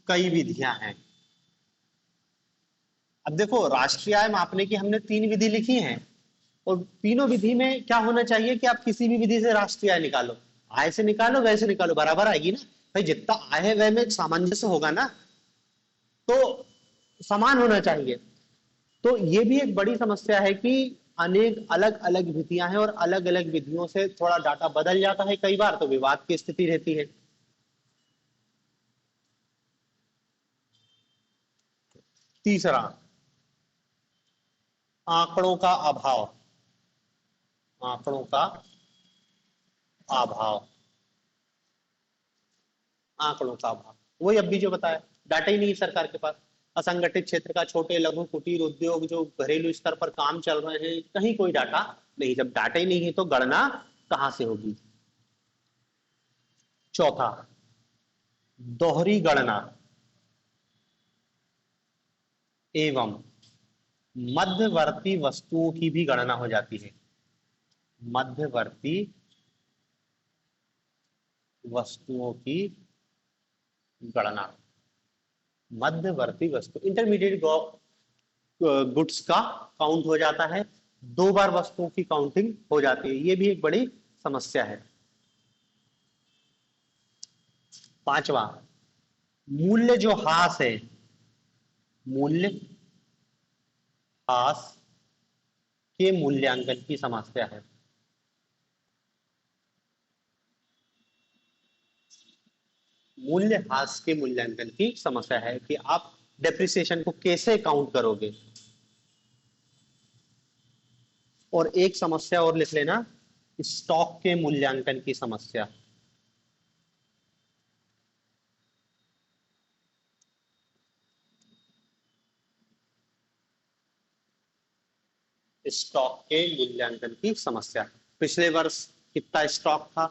कई विधियां हैं। अब देखो, राष्ट्रीय आय मापने की हमने 3 विधि लिखी हैं, और तीनों विधि में क्या होना चाहिए कि आप किसी भी विधि से राष्ट्रीय आय निकालो, आय से निकालो, वैसे से निकालो, बराबर आएगी ना भाई, जितना आय है वह में सामंजस्य होगा ना, तो समान होना चाहिए। तो ये भी एक बड़ी समस्या है कि अनेक अलग अलग विधियां हैं, और अलग अलग विधियों से थोड़ा डाटा बदल जाता है, कई बार तो विवाद की स्थिति रहती है। तीसरा, आंकड़ों का अभाव, आंकड़ों का अभाव, आंकड़ों का अभाव, वही अब भी जो बताया, डाटा ही नहीं है सरकार के पास। असंगठित क्षेत्र का छोटे लघु कुटीर उद्योग जो घरेलू स्तर पर काम चल रहे हैं, कहीं कोई डाटा नहीं, जब डाटा ही नहीं है तो गणना कहां से होगी। चौथा, दोहरी गणना एवं मध्यवर्ती वस्तुओं की भी गणना हो जाती है, मध्यवर्ती वस्तुओं की गणना, मध्यवर्ती वस्तु इंटरमीडिएट गुड्स का काउंट हो जाता है, 2 बार वस्तुओं की काउंटिंग हो जाती है, ये भी एक बड़ी समस्या है। पांचवा, मूल्य जो हास है, मूल्य हास के मूल्यांकन की समस्या है। मूल्य हास के मूल्यांकन की समस्या है कि आप डेप्रिसिएशन को कैसे काउंट करोगे। और एक समस्या और लिख लेना, स्टॉक के मूल्यांकन की समस्या, स्टॉक के मूल्यांकन की समस्या, पिछले वर्ष कितना स्टॉक था,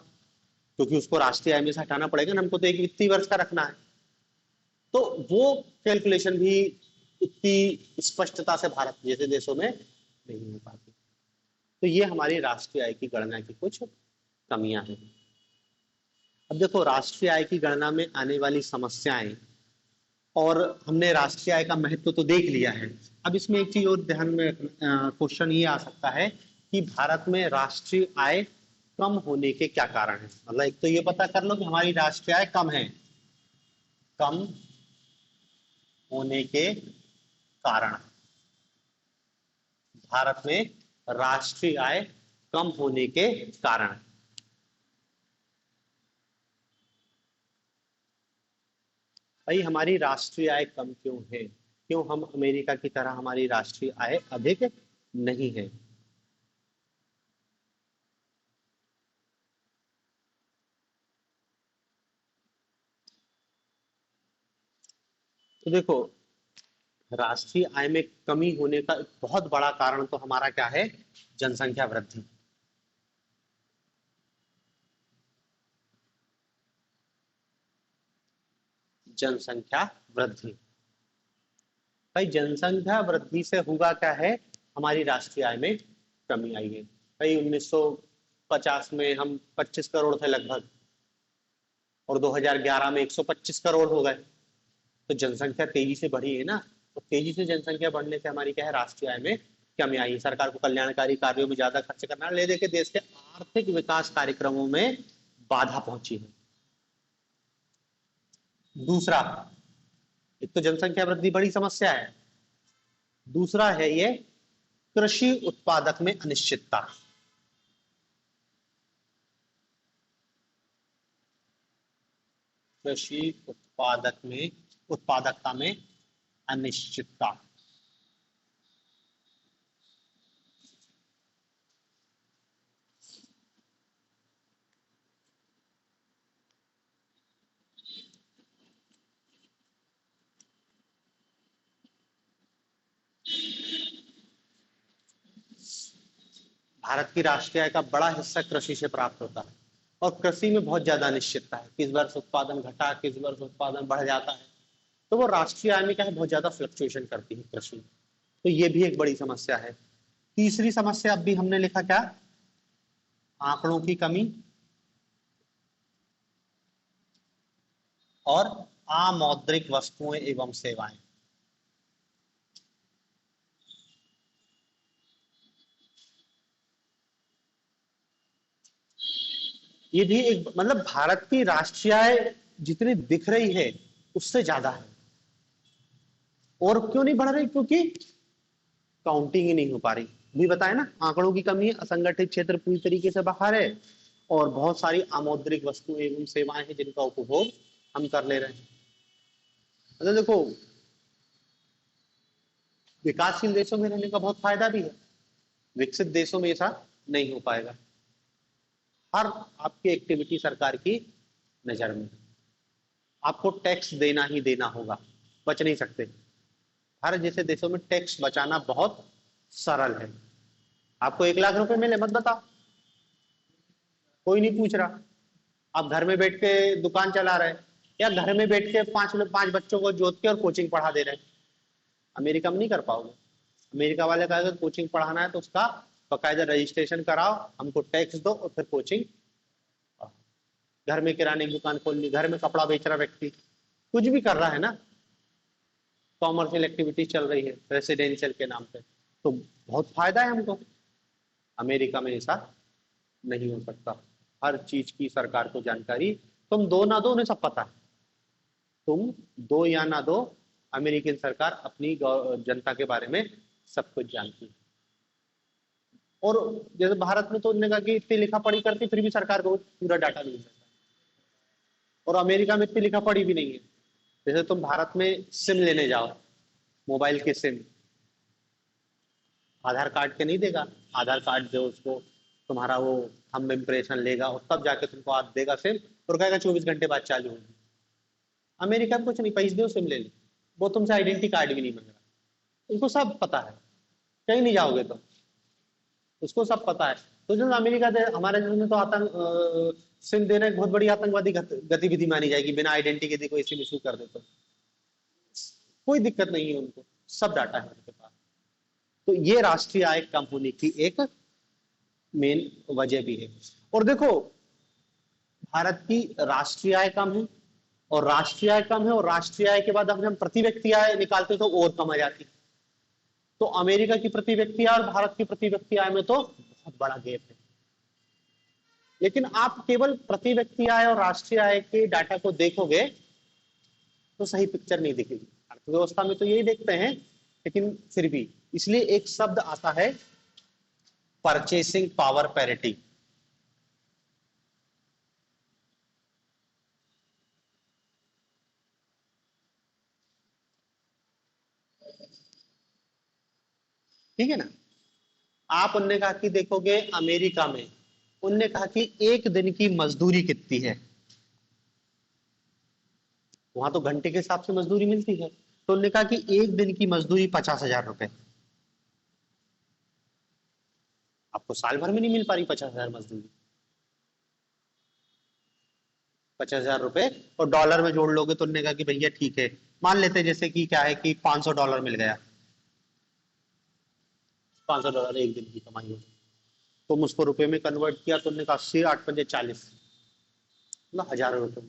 क्योंकि उसको राष्ट्रीय आय में से हटाना पड़ेगा ना, हमको तो एक वित्तीय वर्ष का रखना है। तो वो कैलकुलेशन भी इतनी स्पष्टता से भारत जैसे देशों में नहीं हो पाती। तो ये हमारी राष्ट्रीय आय की गणना की कुछ कमियां हैं। अब देखो, राष्ट्रीय आय की गणना में आने वाली समस्याएं, और हमने राष्ट्रीय आय का महत्व तो देख लिया है। अब इसमें एक चीज और ध्यान में क्वेश्चन ये आ सकता है कि भारत में राष्ट्रीय आय कम होने के क्या कारण है। मतलब एक तो ये पता कर लो कि हमारी राष्ट्रीय आय कम है, कम होने के कारण, भारत में राष्ट्रीय आय कम होने के कारण। भाई हमारी राष्ट्रीय आय कम क्यों है? क्यों हम अमेरिका की तरह हमारी राष्ट्रीय आय अधिक नहीं है? तो देखो, राष्ट्रीय आय में कमी होने का एक बहुत बड़ा कारण तो हमारा क्या है? जनसंख्या वृद्धि। जनसंख्या वृद्धि। भाई जनसंख्या वृद्धि से होगा क्या है? हमारी राष्ट्रीय आय में कमी आई है। भाई 1950 में हम 25 करोड़ थे लगभग, और 2011 में 125 करोड़ हो गए। तो जनसंख्या तेजी से बढ़ी है ना। तो तेजी से जनसंख्या बढ़ने से हमारी क्या है? राष्ट्रीय आय में कमी आई है। सरकार को कल्याणकारी कार्यों में ज्यादा खर्च करना ले दे के देश के आर्थिक विकास कार्यक्रमों में बाधा पहुंची है। दूसरा, एक तो जनसंख्या वृद्धि बड़ी समस्या है, दूसरा है ये कृषि उत्पादक में अनिश्चितता। कृषि उत्पादकता में अनिश्चितता। भारत की राष्ट्रीय आय का बड़ा हिस्सा कृषि से प्राप्त होता है, और कृषि में बहुत ज्यादा अनिश्चितता है। किस वर्ष उत्पादन घटा, किस वर्ष उत्पादन बढ़ जाता है। तो वो राष्ट्रीय आय में क्या है? बहुत ज्यादा फ्लक्चुएशन करती है कृषि। तो ये भी एक बड़ी समस्या है। तीसरी समस्या अब भी हमने लिखा क्या? आंकड़ों की कमी और अमौद्रिक वस्तुएं एवं सेवाएं। ये भी एक, मतलब भारत की राष्ट्रीय आय जितनी दिख रही है उससे ज्यादा है। और क्यों नहीं बढ़ रही? क्योंकि काउंटिंग ही नहीं हो पा रही। भी बताया ना, आंकड़ों की कमी है, असंगठित क्षेत्र पूरी तरीके से बाहर है, और बहुत सारी अमौद्रिक वस्तु एवं सेवाएं हैं जिनका उपभोग हम कर ले रहे हैं। मतलब देखो, विकासशील देशों में रहने का बहुत फायदा भी है, विकसित देशों में ऐसा नहीं हो पाएगा। हर आपकी एक्टिविटी सरकार की नजर में, आपको टैक्स देना ही देना होगा, बच नहीं सकते। भारत जैसे देशों में टैक्स बचाना बहुत सरल है। आपको 1 लाख रुपए मिले, मत बताओ, कोई नहीं पूछ रहा। आप घर में बैठ के दुकान चला रहे हैं, या घर में बैठ के पांच बच्चों को जोत के और कोचिंग पढ़ा दे रहे हैं। अमेरिका में नहीं कर पाओगे। अमेरिका वाले का अगर कोचिंग पढ़ाना है तो उसका बकायदा रजिस्ट्रेशन कराओ, हमको टैक्स दो, और फिर कोचिंग। घर में किराने की दुकान खोल ली, घर में कपड़ा बेच रहा व्यक्ति, कुछ भी कर रहा है ना, कॉमर्शियल एक्टिविटी चल रही है रेसिडेंशियल के नाम पे, तो बहुत फायदा है हमको। अमेरिका में ऐसा नहीं हो सकता। हर चीज की सरकार को जानकारी, तुम दो ना दो, उन्हें सब पता है। तुम दो या ना दो, अमेरिकन सरकार अपनी जनता के बारे में सब कुछ जानती है। और जैसे भारत में तो उन्होंने कहा कि इतनी लिखा पढ़ी करती, फिर भी सरकार को पूरा डाटा नहीं मिलता। और अमेरिका में इतनी लिखा पढ़ी भी नहीं है। जैसे तुम भारत में सिम लेने जाओ, मोबाइल के सिम, आधार कार्ड के नहीं देगा। आधार कार्ड जो उसको तुम्हारा वो थंब इम्प्रेशन लेगा, और तब जाके तुमको आज देगा सिम, और कहेगा 24 घंटे बाद चालू होगी। अमेरिका में कुछ नहीं, पैसे दो सिम ले लो, वो तुमसे आइडेंटिटी कार्ड भी नहीं मांग रहा। उनको सब पता है, कहीं नहीं जाओगे तुम, उसको सब पता है। तो जो अमेरिका हमारे देश में तो सिम देना एक बहुत बड़ी आतंकवादी गतिविधि मानी जाएगी, बिना आइडेंटिटी के कोई सिम इशू कर दे तो कोई दिक्कत नहीं है उनको, सब डाटा है उनके पास। तो ये राष्ट्रीय आय कम होने की एक मेन वजह भी है। और देखो, भारत की राष्ट्रीय आय कम है, और राष्ट्रीय आय कम है, और राष्ट्रीय आय के बाद अगर हम प्रति व्यक्ति आय निकालते तो और कम आ जाती। तो अमेरिका की प्रति व्यक्ति आय और भारत की प्रति व्यक्ति आय में तो बहुत बड़ा गैप है। लेकिन आप केवल प्रति व्यक्ति आय और राष्ट्रीय आय के डाटा को देखोगे तो सही पिक्चर नहीं दिखेगी। अर्थव्यवस्था में तो यही देखते हैं, लेकिन फिर भी इसलिए एक शब्द आता है परचेसिंग पावर पैरिटी। ठीक है ना। आप उनने कहा कि देखोगे अमेरिका में, उनने कहा कि एक दिन की मजदूरी कितनी है, वहां तो घंटे के हिसाब से मजदूरी मिलती है, तो उन्होंने कहा कि एक दिन की मजदूरी 50,000 रुपए। आपको साल भर में नहीं मिल पा रही 50,000 मजदूरी, 50,000 रुपए, और डॉलर में जोड़ लोगे तो उन्होंने कहा कि भैया ठीक है, मान लेते जैसे कि क्या है कि $500 मिल गया, $500 एक दिन की कमाई हो, तुम उसको रुपए में कन्वर्ट किया तो उन्होंने कहा 80, 8×5 = 40, मतलब हजारों रुपए।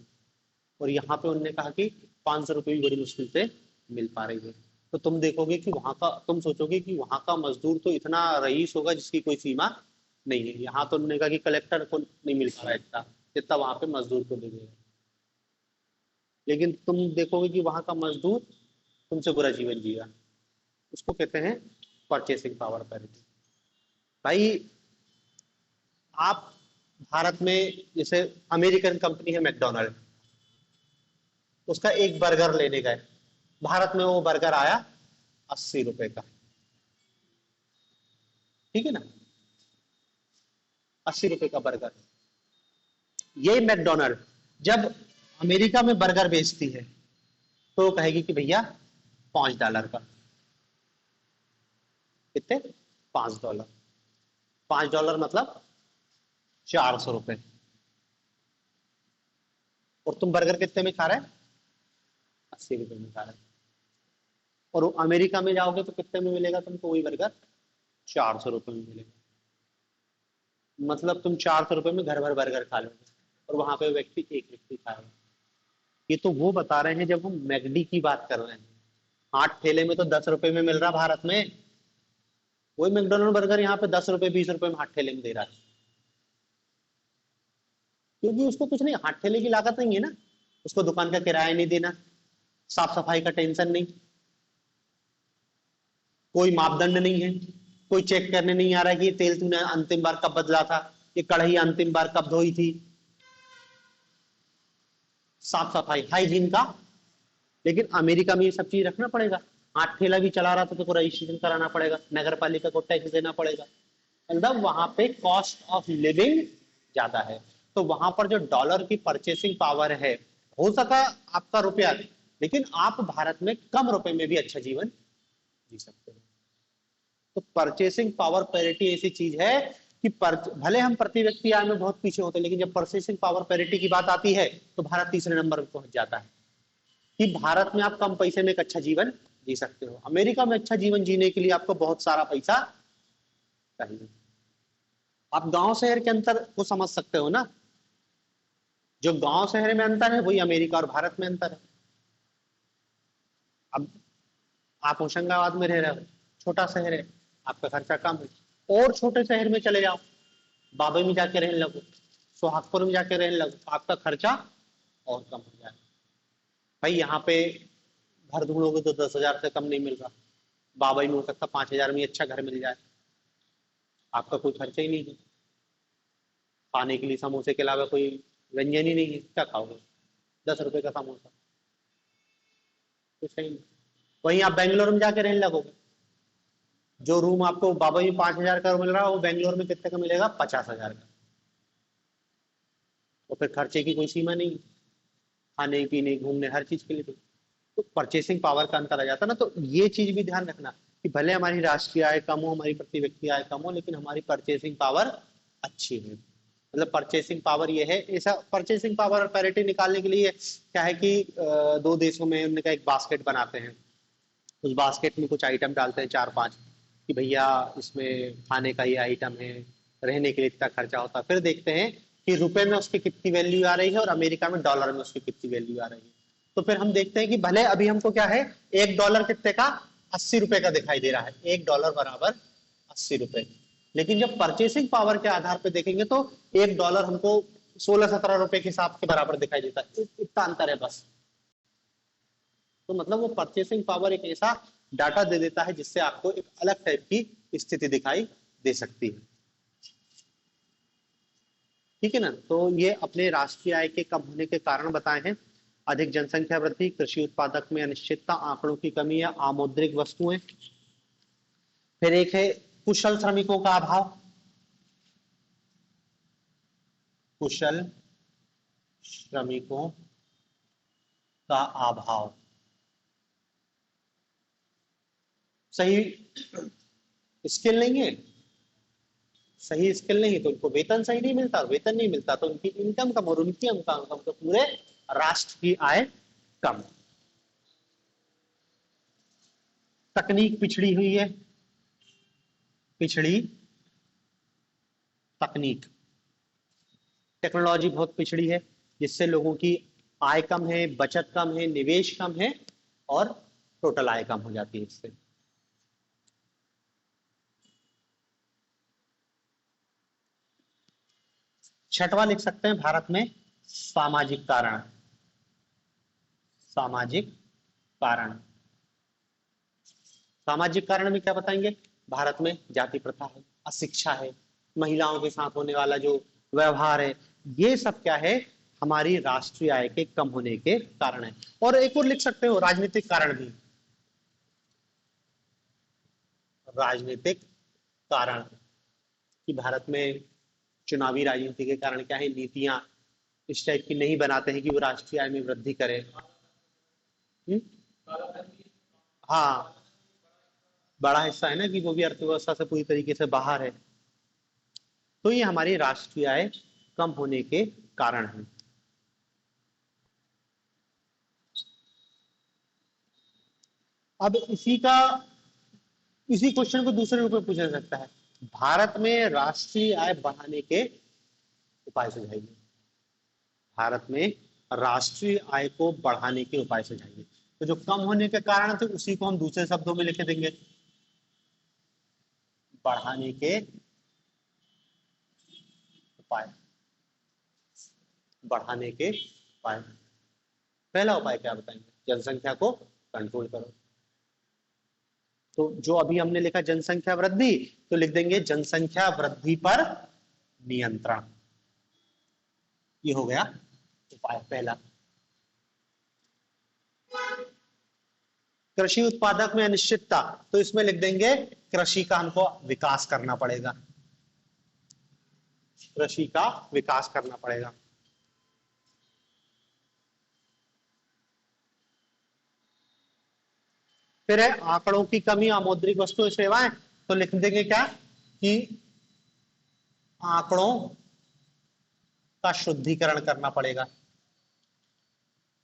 और यहाँ पे उन्होंने कहा कि 500 रुपये भी बड़ी मुश्किल से मिल पा रही है। तो तुम देखोगे कि वहां का, तुम सोचोगे कि वहां का मजदूर तो इतना रईस होगा जिसकी कोई सीमा नहीं है। यहाँ तो उन्होंने कहा कि कलेक्टर को नहीं मिल पा रहा है इतना जितना वहां पे मजदूर को मिलेगा। लेकिन तुम देखोगे कि वहां का मजदूर तुमसे बुरा जीवन जिएगा। उसको कहते हैं परचेसिंग पावर पैरिटी। भाई, आप भारत में जैसे अमेरिकन कंपनी है मैकडोनल्ड, उसका एक बर्गर लेने गए, भारत में वो बर्गर आया 80 रुपए का। ठीक है ना, 80 रुपए का बर्गर। ये मैकडोनल्ड जब अमेरिका में बर्गर बेचती है तो कहेगी कि भैया $5 का। कितने? $5। $5 मतलब 400 रुपए। और तुम बर्गर कितने में खा रहे हैं? 80 रुपए में खा रहे हैं। और अमेरिका में जाओगे तो कितने में मिलेगा तुमको वही बर्गर? 400 रुपए में मिलेगा। मतलब तुम 400 रुपए में घर भर बर्गर खा लोगे, और वहां पे एक व्यक्ति खाएगा। ये तो वो बता रहे हैं जब हम मैगडी की बात कर रहे हैं, 8 ठेले में तो 10 रुपए में मिल रहा भारत में, वही मैकडोनल्ड बर्गर यहाँ पे 10 रुपए 20 रुपए में 8 ठेले में दे रहा है। क्योंकि उसको कुछ नहीं, 8 ठेले की लागत नहीं है ना, उसको दुकान का किराया नहीं देना, साफ सफाई का टेंशन नहीं, कोई मापदंड नहीं है, कोई चेक करने नहीं आ रहा है कि ये तेल तूने अंतिम बार कब बदला था, ये कढ़ाई अंतिम बार कब धोई थी, साफ सफाई हाइजीन का। लेकिन अमेरिका में ये सब चीज रखना पड़ेगा। 8 ठेला भी चला रहा था तो रजिस्ट्रेशन कराना पड़ेगा, नगर पालिका को टैक्स देना पड़ेगा। मतलब वहां पे कॉस्ट ऑफ लिविंग ज्यादा है। तो वहां पर जो डॉलर की परचेसिंग पावर है, हो सका आपका रुपया, लेकिन आप भारत में कम रुपए में भी अच्छा जीवन जी सकते हो। तो परचेसिंग पावर पैरिटी ऐसी चीज है कि भले हम प्रति व्यक्ति आय में बहुत पीछे होते हैं, लेकिन जब परचेसिंग पावर पैरिटी की बात आती है तो भारत तीसरे नंबर पर पहुंच जाता है कि भारत में आप कम पैसे में एक अच्छा जीवन जी सकते हो। अमेरिका में अच्छा जीवन जीने के लिए आपको बहुत सारा पैसा चाहिए। आप गांव शहर के अंतर को समझ सकते हो ना, जो गांव शहर में अंतर है वही अमेरिका और भारत में अंतर है। अब आप होशंगाबाद में रह रहे हो, छोटा शहर है, आपका खर्चा कम है। और छोटे शहर में चले जाओ, बाबे में जाके रहने लगो, सोहागपुर में जाके रहने लगो, आपका खर्चा और कम हो जाए। भाई यहाँ पे घर ढूंढोगे तो 10,000 से कम नहीं मिल रहा, बाबई में हो सकता 5,000 में अच्छा घर मिल जाए, आपका कोई खर्चा ही नहीं है। खाने के लिए समोसे के अलावा कोई व्यंजन ही नहीं है, क्या खाओगे? 10 रुपए का समोसा, कुछ नहीं। वहीं आप बेंगलोर में जाके रहने लगोगे, जो रूम आपको बाबई में 5,000 का मिल रहा है वो बेंगलोर में कितने का मिलेगा? 50,000 का। तो फिर खर्चे की कोई सीमा नहीं, खाने पीने घूमने हर चीज के लिए। तो परचेसिंग पावर का अंतर आ जाता है ना। तो ये चीज भी ध्यान रखना कि भले हमारी राष्ट्रीय आय कम हो, हमारी प्रति व्यक्ति आय कम हो, लेकिन हमारी परचेसिंग पावर अच्छी है। मतलब परचेसिंग पावर ये है। ऐसा परचेसिंग पावर और पैरिटी निकालने के लिए क्या है कि दो देशों में उनका एक बास्केट बनाते हैं, उस बास्केट में कुछ आइटम डालते हैं चार पांच, कि भैया इसमें खाने का ये आइटम है, रहने के लिए इतना खर्चा होता है। फिर देखते हैं कि रुपए में उसकी कितनी वैल्यू आ रही है और अमेरिका में डॉलर में उसकी कितनी वैल्यू आ रही है। तो फिर हम देखते हैं कि भले अभी हमको क्या है, एक डॉलर कितने का, 80 रुपए का दिखाई दे रहा है, एक डॉलर बराबर 80 रुपए। लेकिन जब परचेसिंग पावर के आधार पर देखेंगे तो एक डॉलर हमको 16-17 रुपए के हिसाब के बराबर दिखाई देता है। इतना अंतर है बस। तो मतलब वो परचेसिंग पावर एक ऐसा डाटा दे देता है जिससे आपको एक अलग टाइप की स्थिति दिखाई दे सकती है। ठीक है ना। तो ये अपने राष्ट्रीय आय के कम होने के कारण बताए हैं। अधिक जनसंख्या वृद्धि, कृषि उत्पादक में अनिश्चितता, आंकड़ों की कमी या आमौद्रिक वस्तुएं। फिर एक है कुशल श्रमिकों का अभाव, कुशल श्रमिकों का अभाव। सही स्किल नहीं है, सही स्किल नहीं तो उनको वेतन सही नहीं मिलता, वेतन नहीं मिलता तो उनकी इनकम कम, और उनकी इनकम कम तो पूरे राष्ट्र की आय कम। तकनीक पिछड़ी हुई है, पिछड़ी तकनीक, टेक्नोलॉजी बहुत पिछड़ी है, जिससे लोगों की आय कम है, बचत कम है, निवेश कम है, और टोटल आय कम हो जाती है इससे। छठवां लिख सकते हैं भारत में सामाजिक कारण, सामाजिक कारण। सामाजिक कारण में क्या बताएंगे, भारत में जाति प्रथा है, अशिक्षा है, महिलाओं के साथ होने वाला जो व्यवहार है, ये सब क्या है, हमारी राष्ट्रीय आय के कम होने के कारण है। और एक और लिख सकते हो राजनीतिक कारण भी, राजनीतिक कारण, कि भारत में चुनावी राजनीति के कारण क्या है, नीतियां इस टाइप की नहीं बनाते हैं कि वो राष्ट्रीय आय में वृद्धि करे। हुँ? हाँ, बड़ा हिस्सा है ना कि वो भी अर्थव्यवस्था से पूरी तरीके से बाहर है। तो ये हमारी राष्ट्रीय आय कम होने के कारण है। अब इसी क्वेश्चन को दूसरे रूप में पूछा जा सकता है, भारत में राष्ट्रीय आय बढ़ाने के उपाय सुझाइए। भारत में राष्ट्रीय आय को बढ़ाने के उपाय सुझाइए। तो जो कम होने के कारण थे उसी को हम दूसरे शब्दों में लिख देंगे, बढ़ाने के उपाय, बढ़ाने के उपाय। पहला उपाय क्या बताएंगे, जनसंख्या को कंट्रोल करो। तो जो अभी हमने लिखा जनसंख्या वृद्धि, तो लिख देंगे जनसंख्या वृद्धि पर नियंत्रण। ये हो गया उपाय पहला। कृषि उत्पादक में अनिश्चितता, तो इसमें लिख देंगे कृषि का हमको विकास करना पड़ेगा, कृषि का विकास करना पड़ेगा। फिर है आंकड़ों की कमी, अमौद्रिक वस्तु सेवाएं, तो लिख देंगे क्या कि आंकड़ों का शुद्धिकरण करना पड़ेगा,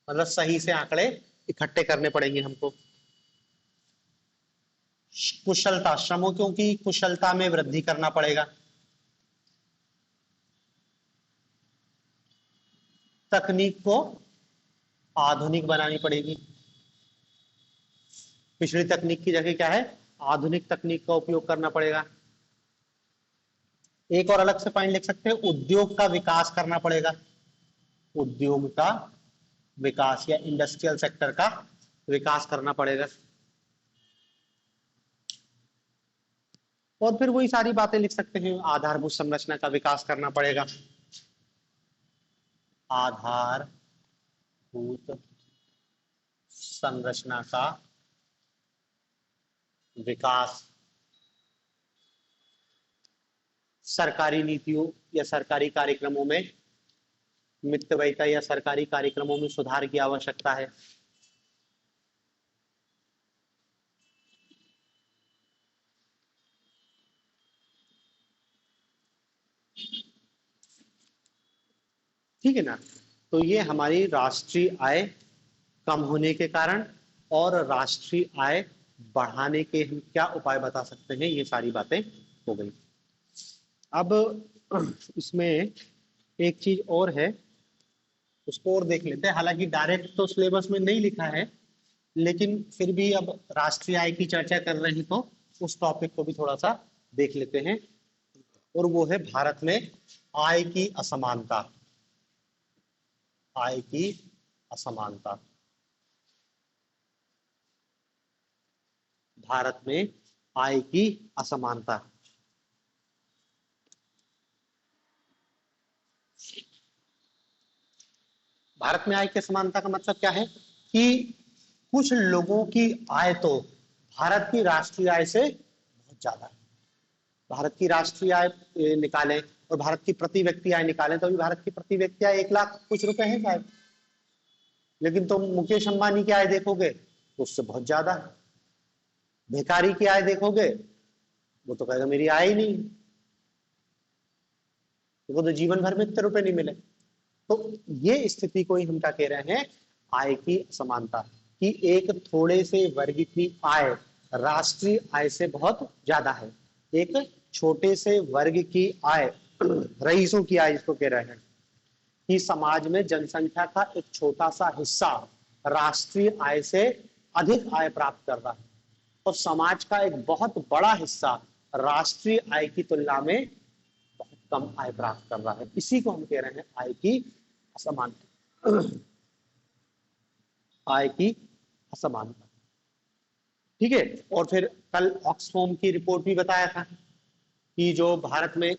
मतलब सही से आंकड़े इकट्ठे करने पड़ेंगे हमको। कुशलता, श्रमिकों की कुशलता में वृद्धि करना पड़ेगा। तकनीक को आधुनिक बनानी पड़ेगी, पिछली तकनीक की जगह क्या है, आधुनिक तकनीक का उपयोग करना पड़ेगा। एक और अलग से पॉइंट लिख सकते हैं, उद्योग का विकास करना पड़ेगा, उद्योग का विकास या इंडस्ट्रियल सेक्टर का विकास करना पड़ेगा। और फिर वही सारी बातें लिख सकते हैं, आधारभूत संरचना का विकास करना पड़ेगा, आधारभूत संरचना का विकास, सरकारी नीतियों या सरकारी कार्यक्रमों में मितव्ययिता या सरकारी कार्यक्रमों में सुधार की आवश्यकता है। ठीक है ना। तो ये हमारी राष्ट्रीय आय कम होने के कारण और राष्ट्रीय आय बढ़ाने के हम क्या उपाय बता सकते हैं, ये सारी बातें हो गई। अब इसमें एक चीज और है, उसको और देख लेते हैं। हालांकि डायरेक्ट तो सिलेबस में नहीं लिखा है, लेकिन फिर भी अब राष्ट्रीय आय की चर्चा कर रहे हैं तो उस टॉपिक को भी थोड़ा सा देख लेते हैं। और वो है भारत में आय की असमानता। आय की असमानता, भारत में आय की असमानता। भारत में आय की असमानता का मतलब क्या है कि कुछ लोगों की आय तो भारत की राष्ट्रीय आय से बहुत ज्यादा है। भारत की राष्ट्रीय आय निकालें और भारत की प्रति व्यक्ति आय निकालें तो अभी भारत की प्रति व्यक्ति आय 1 लाख कुछ रुपए है शायद, लेकिन तुम मुकेश अंबानी की आय देखोगे तो उससे बहुत ज्यादा है। भिखारी की आय देखोगे वो तो कहेगा मेरी आय ही नहीं, वो तो जीवन भर में इतने रुपए नहीं मिले। तो ये स्थिति को ही हम क्या कह रहे हैं, आय की असमानता, कि एक थोड़े से वर्ग की आय राष्ट्रीय आय से बहुत ज्यादा है, एक छोटे से वर्ग की आय रईसों की आय जिसको कह रहे हैं, कि समाज में जनसंख्या का एक छोटा सा हिस्सा राष्ट्रीय आय से अधिक आय प्राप्त कर रहा है और समाज का एक बहुत बड़ा हिस्सा राष्ट्रीय आय की तुलना में बहुत कम आय प्राप्त कर रहा है। इसी को हम कह रहे हैं आय की असमानता। आय की असमानता, ठीक है। और फिर कल ऑक्सफोम की रिपोर्ट भी बताया था कि जो भारत में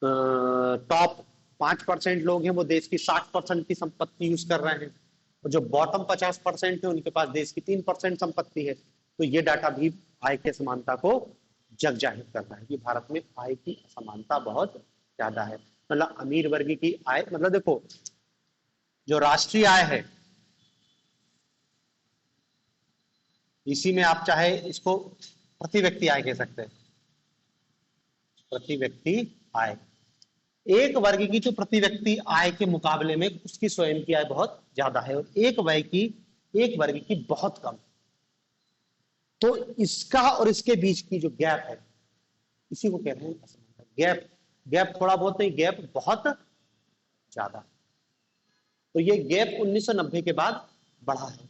टॉप 5% लोग हैं वो देश की 60% की संपत्ति यूज कर रहे हैं, और जो बॉटम 50% है उनके पास देश की 3% संपत्ति है। तो ये डाटा भी आय की असमानता को जग जाहिर कर रहा है कि भारत में आय की असमानता बहुत ज्यादा है। मतलब अमीर वर्ग की आय, मतलब देखो जो राष्ट्रीय आय है, इसी में आप चाहे इसको प्रति व्यक्ति आय कह सकते हैं। प्रति व्यक्ति आय, एक वर्ग की जो प्रति व्यक्ति आय के मुकाबले में उसकी स्वयं की आय बहुत ज्यादा है और एक वर्ग की बहुत कम। तो इसका और इसके बीच की जो गैप है इसी को कह रहे हैं असमानता। गैप, गैप थोड़ा बहुत नहीं, गैप बहुत ज्यादा। तो ये गैप 1990 के बाद बढ़ा है।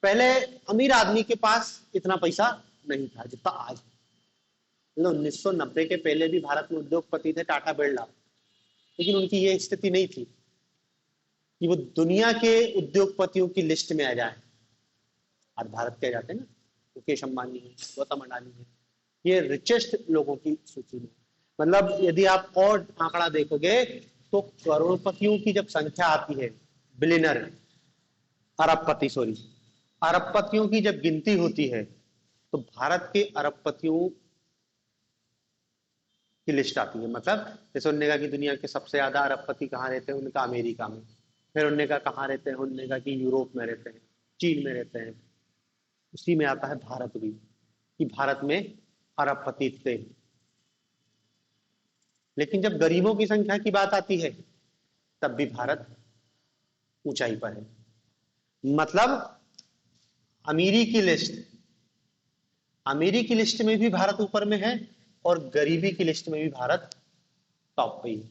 पहले अमीर आदमी के पास इतना पैसा नहीं था जितना आज। मतलब 1990 के पहले भी भारत में उद्योगपति थे टाटा बिरला, लेकिन उनकी ये स्थिति नहीं थी कि वो दुनिया के उद्योगपतियों की लिस्ट में आ जाए। आज भारत के आ जाते हैं ना, मुकेश अंबानी है, गौतम अडानी है, ये रिचेस्ट लोगों की सूची में। मतलब यदि आप और आंकड़ा देखोगे तो करोड़पतियों की जब संख्या आती है, बिलियनर, अरबपति सॉरी, अरबपतियों की जब गिनती होती है तो भारत के अरबपतियों की लिस्ट आती है। मतलब जैसे उन्होंने कहा कि दुनिया के सबसे ज्यादा अरबपति कहाँ रहते हैं, उनका अमेरिका में। फिर उन्होंने कहा कहाँ रहते हैं, उन्होंने कहा कि यूरोप में रहते हैं, चीन में रहते हैं। उसी में आता है भारत भी, कि भारत में अरबपति थे। लेकिन जब गरीबों की संख्या की बात आती है तब भी भारत ऊंचाई पर है। मतलब अमीरी की लिस्ट, अमीरी की लिस्ट में भी भारत ऊपर में है और गरीबी की लिस्ट में भी भारत टॉप पे है।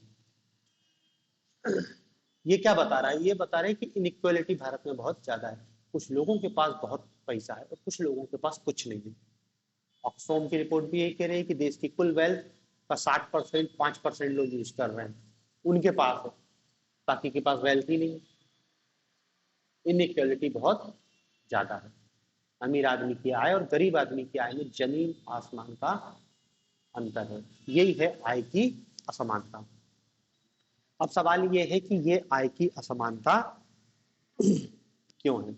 ये क्या बता रहा है, ये बता रहा है कि इनइक्वालिटी भारत में बहुत ज्यादा है। कुछ लोगों के पास बहुत पैसा है और कुछ लोगों के पास कुछ नहीं है। ऑक्सफोम की रिपोर्ट भी यही कह रही है कि देश की कुल वेल्थ का 60% 5% लोग यूज कर रहे हैं, उनके पास है, बाकी के पास वेल्थ ही नहीं है। इनइक्वालिटी बहुत ज्यादा है। अमीर आदमी की आय और गरीब आदमी की आय में जमीन आसमान का अंतर है। यही है आय की असमानता। अब सवाल ये है कि ये आय की असमानता क्यों है।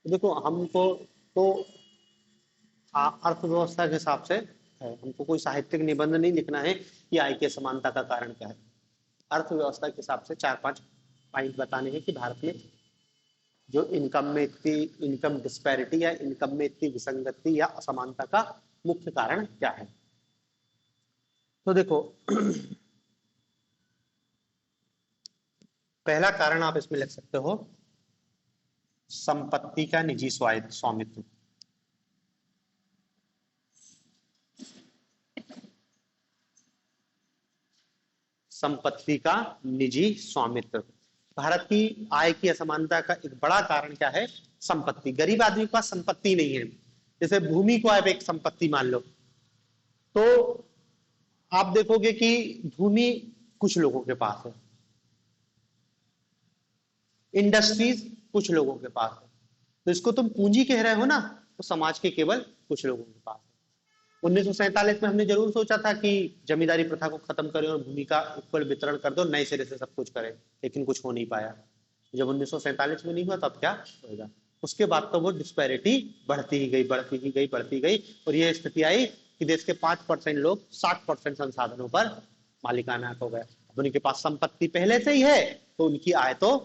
देखो हमको तो अर्थव्यवस्था के हिसाब से है, हमको कोई साहित्यिक निबंध नहीं लिखना है कि आय की असमानता का कारण क्या है। अर्थव्यवस्था के हिसाब से 4-5 पॉइंट बताने हैं कि भारत में जो इनकम में इतनी इनकम डिस्पैरिटी या इनकम में इतनी विसंगति या असमानता का मुख्य कारण क्या है। तो देखो पहला कारण आप इसमें लिख सकते हो संपत्ति का निजी स्वामित्व। संपत्ति का निजी स्वामित्व। भारत की आय की असमानता का एक बड़ा कारण क्या है? संपत्ति। गरीब आदमी के पास संपत्ति नहीं है। जैसे भूमि को आप एक संपत्ति मान लो, तो आप देखोगे कि भूमि कुछ लोगों के पास है, इंडस्ट्रीज कुछ लोगों के पास है, तो इसको तुम पूंजी कह रहे हो ना, तो समाज के केवल कुछ लोगों के पास है। 1947 में हमने जरूर सोचा था कि जमींदारी प्रथा को खत्म करें और भूमि का इक्वल वितरण कर दो, नए सिरे से सब कुछ करें, लेकिन कुछ हो नहीं पाया। जब 1947 में नहीं हुआ, तब क्या होगा? उसके बाद तो वो डिस्पैरिटी बढ़ती ही गई, बढ़ती ही गई, बढ़ती गई, और ये स्थिति आई कि देश के 5% लोग 60% संसाधनों पर मालिकाना हो गए। अब उनके पास संपत्ति पहले से ही है, तो उनकी आय तो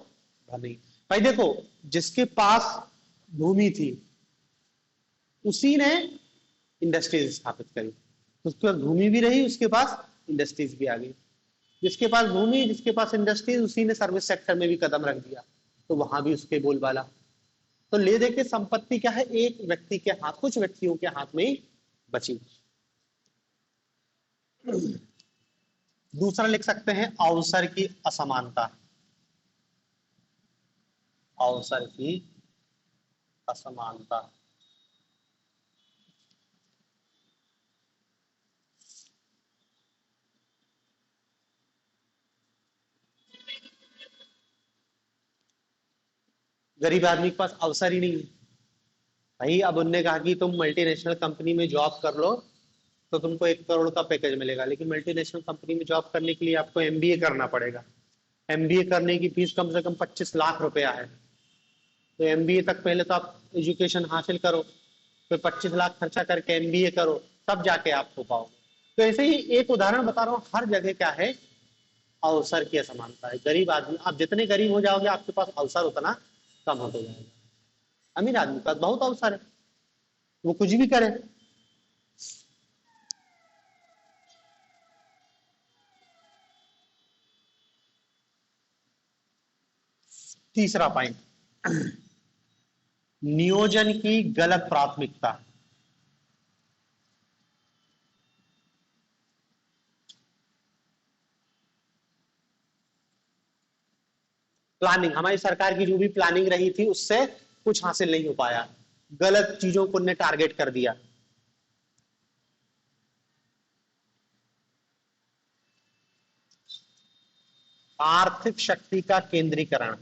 बढ़ नहीं। भाई देखो, जिसके पास भूमि थी उसी ने इंडस्ट्रीज स्थापित करी, उसके पास भूमि भी रही, उसके पास इंडस्ट्रीज भी आ गई। जिसके पास भूमि, जिसके पास इंडस्ट्रीज, उसी ने सर्विस सेक्टर में भी कदम रख दिया, तो वहां भी उसके बोलबाला। तो ले दे के संपत्ति क्या है? एक व्यक्ति के हाथ, कुछ व्यक्तियों के हाथ में ही बची। दूसरा लिख सकते हैं अवसर की असमानता। अवसर की असमानता। गरीब आदमी के पास अवसर ही नहीं है भाई। अब उनने कहा कि तुम मल्टीनेशनल कंपनी में जॉब कर लो तो तुमको 1 करोड़ का पैकेज मिलेगा, लेकिन मल्टीनेशनल कंपनी में जॉब करने के लिए आपको एमबीए करना पड़ेगा। एमबीए करने की फीस कम से कम 25 लाख रुपया है। तो एमबीए तक पहले तो आप एजुकेशन हासिल करो, फिर 25 लाख खर्चा करके एमबीए करो, तब जाके आप हो पाओगे। तो ऐसे ही एक उदाहरण बता रहा हूँ, हर जगह क्या है? अवसर की असमानता है। गरीब आदमी, आप जितने गरीब हो जाओगे आपके पास अवसर उतना कम होते जाएगा। अमीर आदमी के पास बहुत अवसर है, वो कुछ भी करे। तीसरा पॉइंट, नियोजन की गलत प्राथमिकता। प्लानिंग, हमारी सरकार की जो भी प्लानिंग रही थी उससे कुछ हासिल नहीं हो पाया, गलत चीजों को उन्हें टारगेट कर दिया। आर्थिक शक्ति का केंद्रीकरण।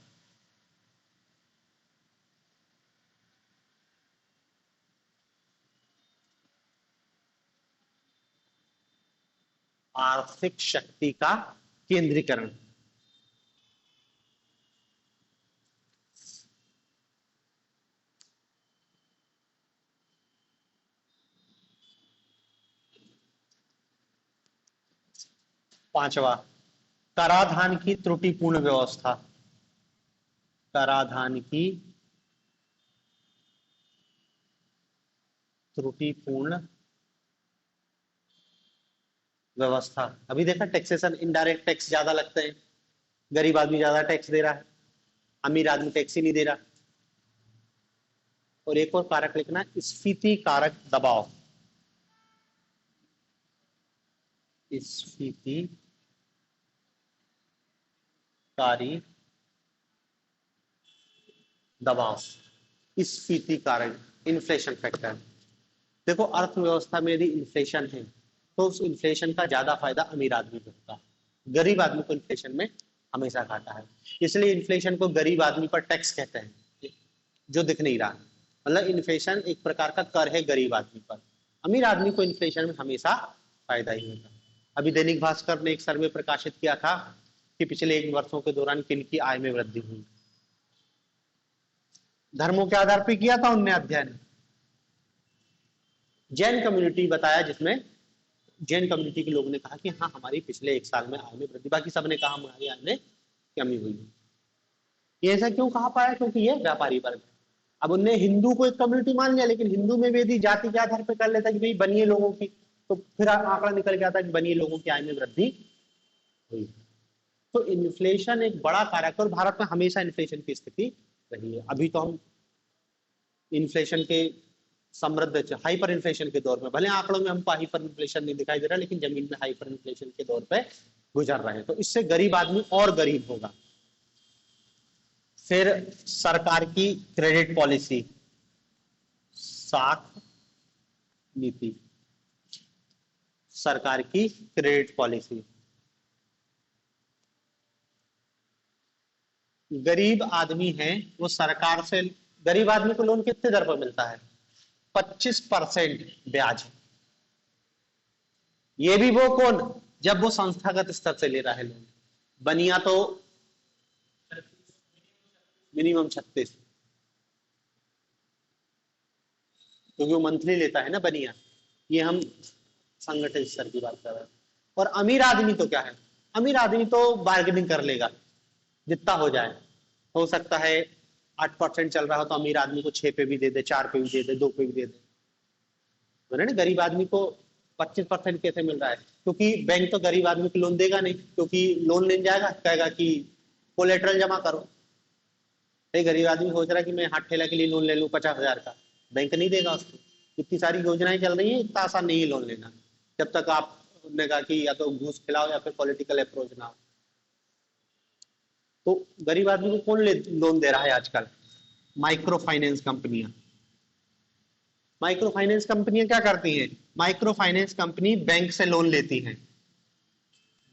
आर्थिक शक्ति का केंद्रीकरण। पांचवा, कराधान की त्रुटिपूर्ण व्यवस्था। कराधान की त्रुटिपूर्ण व्यवस्था। अभी देखा टैक्सेशन, इनडायरेक्ट टैक्स ज्यादा लगते हैं, गरीब आदमी ज्यादा टैक्स दे रहा है, अमीर आदमी टैक्स ही नहीं दे रहा। और एक और कारक लिखना, स्फीति कारक दबाव। स्फीति कारी दबाव, स्फीति कारक, इन्फ्लेशन फैक्टर। देखो अर्थव्यवस्था में यदि इन्फ्लेशन है तो उस इन्फ्लेशन का ज्यादा फायदा अमीर आदमी को होता है, गरीब आदमी को इन्फ्लेशन में हमेशा घाटा है। इसलिए इन्फ्लेशन को गरीब आदमी पर टैक्स कहते हैं, जो दिख नहीं रहा। मतलब इन्फ्लेशन एक प्रकार का कर है गरीब आदमी पर, अमीर आदमी को इन्फ्लेशन में हमेशा फायदा ही होता है। अभी दैनिक भास्कर ने एक सर्वे प्रकाशित किया था कि पिछले 1 वर्षों के दौरान किन की आय में वृद्धि हुई। धर्मों के आधार पर किया था उनने अध्ययन। जैन कम्युनिटी बताया, जिसमें जैन कम्युनिटी के लोगों ने कहा कि हाँ हमारी पिछले 1 साल में आय में वृद्धि, बाकी सबने कहा हमारी आय में कमी हुई है। ये ऐसा क्यों कहा पाया? क्योंकि ये व्यापारी वर्ग है। अब उनने हिंदू को एक कम्युनिटी मान लिया, लेकिन हिंदू में भी यदि जाति के आधार पर कर लेता कि भाई बनिए लोगों की, तो फिर आंकड़ा निकल के आता है कि बनी लोगों की आय में वृद्धि हुई। तो इन्फ्लेशन एक बड़ा कारक है और भारत में हमेशा इन्फ्लेशन की स्थिति रही है। अभी तो हम इन्फ्लेशन के समृद्ध हाइपर इन्फ्लेशन के दौर में, भले आंकड़ों में हमको हाइपर इन्फ्लेशन नहीं दिखाई दे रहा, लेकिन जमीन में हाइपर इन्फ्लेशन के दौर पे गुजर रहे हैं। तो इससे गरीब आदमी और गरीब होगा। फिर सरकार की क्रेडिट पॉलिसी, साख नीति, सरकार की क्रेडिट पॉलिसी, गरीब आदमी है वो सरकार से, गरीब आदमी को लोन कितने दर पर मिलता है? 25% ब्याज। ये भी वो कौन, जब वो संस्थागत स्तर से ले रहा है लोन। बनिया तो मिनिमम 36, क्योंकि वो मंथली लेता है ना बनिया। ये हम संगठित स्तर की बात कर रहे हैं। और अमीर आदमी तो क्या है, अमीर आदमी तो बार्गेनिंग कर लेगा, जितना हो जाए। हो सकता है 8% चल रहा हो तो अमीर आदमी को 6 पे भी दे दे, 4 पे भी दे दे, 2 पे भी दे दे। तो ना गरीब आदमी को 25% कैसे मिल रहा है? क्योंकि बैंक तो गरीब आदमी को लोन देगा नहीं, क्योंकि लोन लेने जाएगा कहेगा कि कोलेटरल जमा करो। गरीब आदमी सोच रहा है कि मैं हाथ ठेला के लिए लोन ले लूं 50,000 का, बैंक नहीं देगा उसको। इतनी सारी योजनाएं चल रही है, इतना आसान नहीं है लोन लेना, जब तक आपने कहा कि या तो घूस खिलाओ या फिर पॉलिटिकल अप्रोच ना हो। तो गरीब आदमी को कौन लोन दे रहा है आजकल? माइक्रो फाइनेंस कंपनियां। माइक्रो फाइनेंस कंपनियां क्या करती हैं? माइक्रो फाइनेंस कंपनी बैंक से लोन लेती हैं।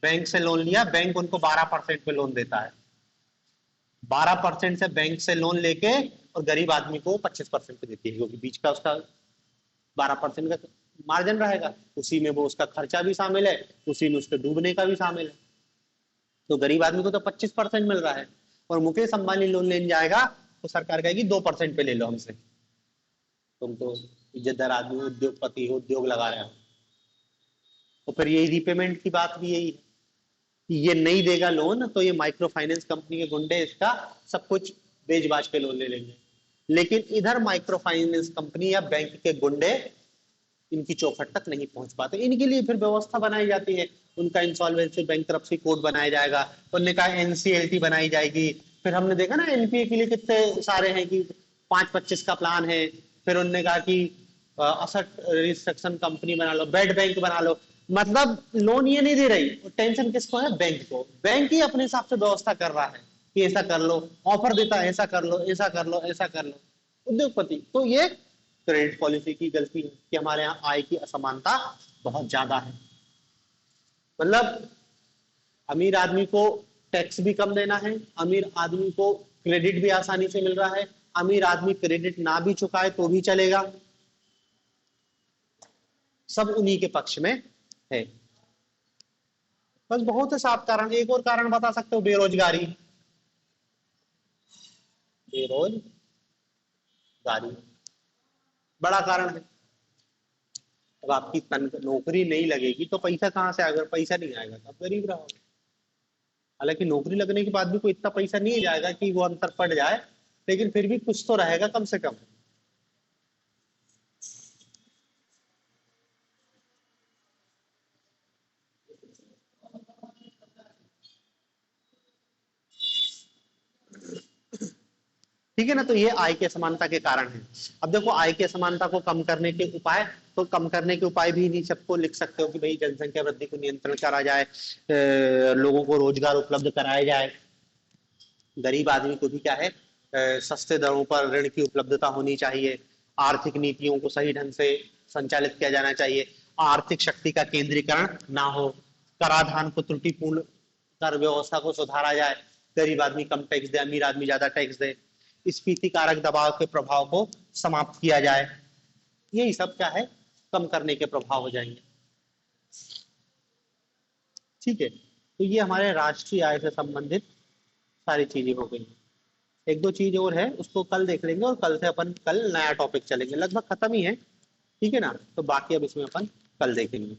बैंक से लोन लिया, बैंक उनको 12% पे लोन देता है। 12% से बैंक से लोन लेके और गरीब आदमी को 25% पे देती है, क्योंकि बीच का उसका 12% का मार्जिन रहेगा। उसी में वो उसका खर्चा भी शामिल है, उसी में उसके डूबने का भी शामिल है। तो गरीब आदमी को तो 25% मिल रहा है। और मुकेश अंबानी लोन लेने जाएगा तो सरकार कहेगी 2% पे ले लो हमसे, तुम तो इज्जतदार आदमी, उद्योगपति हो, उद्योग लगा रहे हो। तो फिर यही रीपेमेंट की बात भी यही है कि ये नहीं देगा लोन तो ये माइक्रो फाइनेंस कंपनी के गुंडे इसका सब कुछ बेच बाज के लोन ले लेंगे। लेकिन इधर माइक्रो फाइनेंस कंपनी या बैंक के गुंडे इनकी चौखट तक नहीं पहुंच पाते। इनके लिए फिर व्यवस्था बनाई जाती है, उनका इंसॉल्वेंसी बैंक्रप्सी कोड बनाया जाएगा, उनने कहा एनसीएलटी बनाई जाएगी। फिर हमने देखा ना एनपीए के लिए कितने सारे हैं कि 5-25 का प्लान है। फिर उन्होंने कहा कि असेट रिस्ट्रक्शन कंपनी बना लो, बेड बैंक बना लो। मतलब लोन ये नहीं दे रही, टेंशन किसको है? बैंक को। बैंक ही अपने हिसाब से व्यवस्था कर रहा है कि ऐसा कर लो, ऑफर देता है ऐसा कर लो, ऐसा कर लो, ऐसा कर लो, उद्योगपति। तो ये क्रेडिट पॉलिसी की गलती है कि हमारे यहाँ आय की असमानता बहुत ज्यादा है। मतलब अमीर आदमी को टैक्स भी कम देना है, अमीर आदमी को क्रेडिट भी आसानी से मिल रहा है, अमीर आदमी क्रेडिट ना भी चुकाए तो भी चलेगा, सब उन्हीं के पक्ष में है। बस बहुत से साफ कारण। एक और कारण बता सकते हो? बेरोजगारी। बेरोजगारी बड़ा कारण है। अब आपकी नौकरी नहीं लगेगी तो पैसा कहां से आएगा? पैसा नहीं आएगा तो आप गरीब रहोगे। हालांकि नौकरी लगने के बाद भी कोई इतना पैसा नहीं जाएगा कि वो अंतर पड़ जाए, लेकिन फिर भी कुछ तो रहेगा कम से कम। ठीक है ना? तो ये आय की असमानता के कारण है। अब देखो आय की असमानता को कम करने के उपाय, तो कम करने के उपाय भी नहीं सबको लिख सकते हो कि भाई जनसंख्या वृद्धि को नियंत्रण करा जाए, लोगों को रोजगार उपलब्ध कराया जाए, गरीब आदमी को भी क्या है सस्ते दरों पर ऋण की उपलब्धता होनी चाहिए, आर्थिक नीतियों को सही ढंग से संचालित किया जाना चाहिए, आर्थिक शक्ति का केंद्रीकरण ना हो, कराधान को त्रुटिपूर्ण कर व्यवस्था को सुधारा जाए, गरीब आदमी कम टैक्स दे, अमीर आदमी ज्यादा टैक्स दे, स्फीति कारक दबाव के प्रभाव को समाप्त किया जाए। यही सब क्या है कम करने के प्रभाव हो जाएंगे। ठीक है, तो ये हमारे राष्ट्रीय आय से संबंधित सारी चीजें हो गई। एक दो चीज और है उसको कल देख लेंगे, और कल से अपन कल नया टॉपिक चलेंगे, लगभग खत्म ही है। ठीक है ना? तो बाकी अब इसमें अपन कल देखेंगे।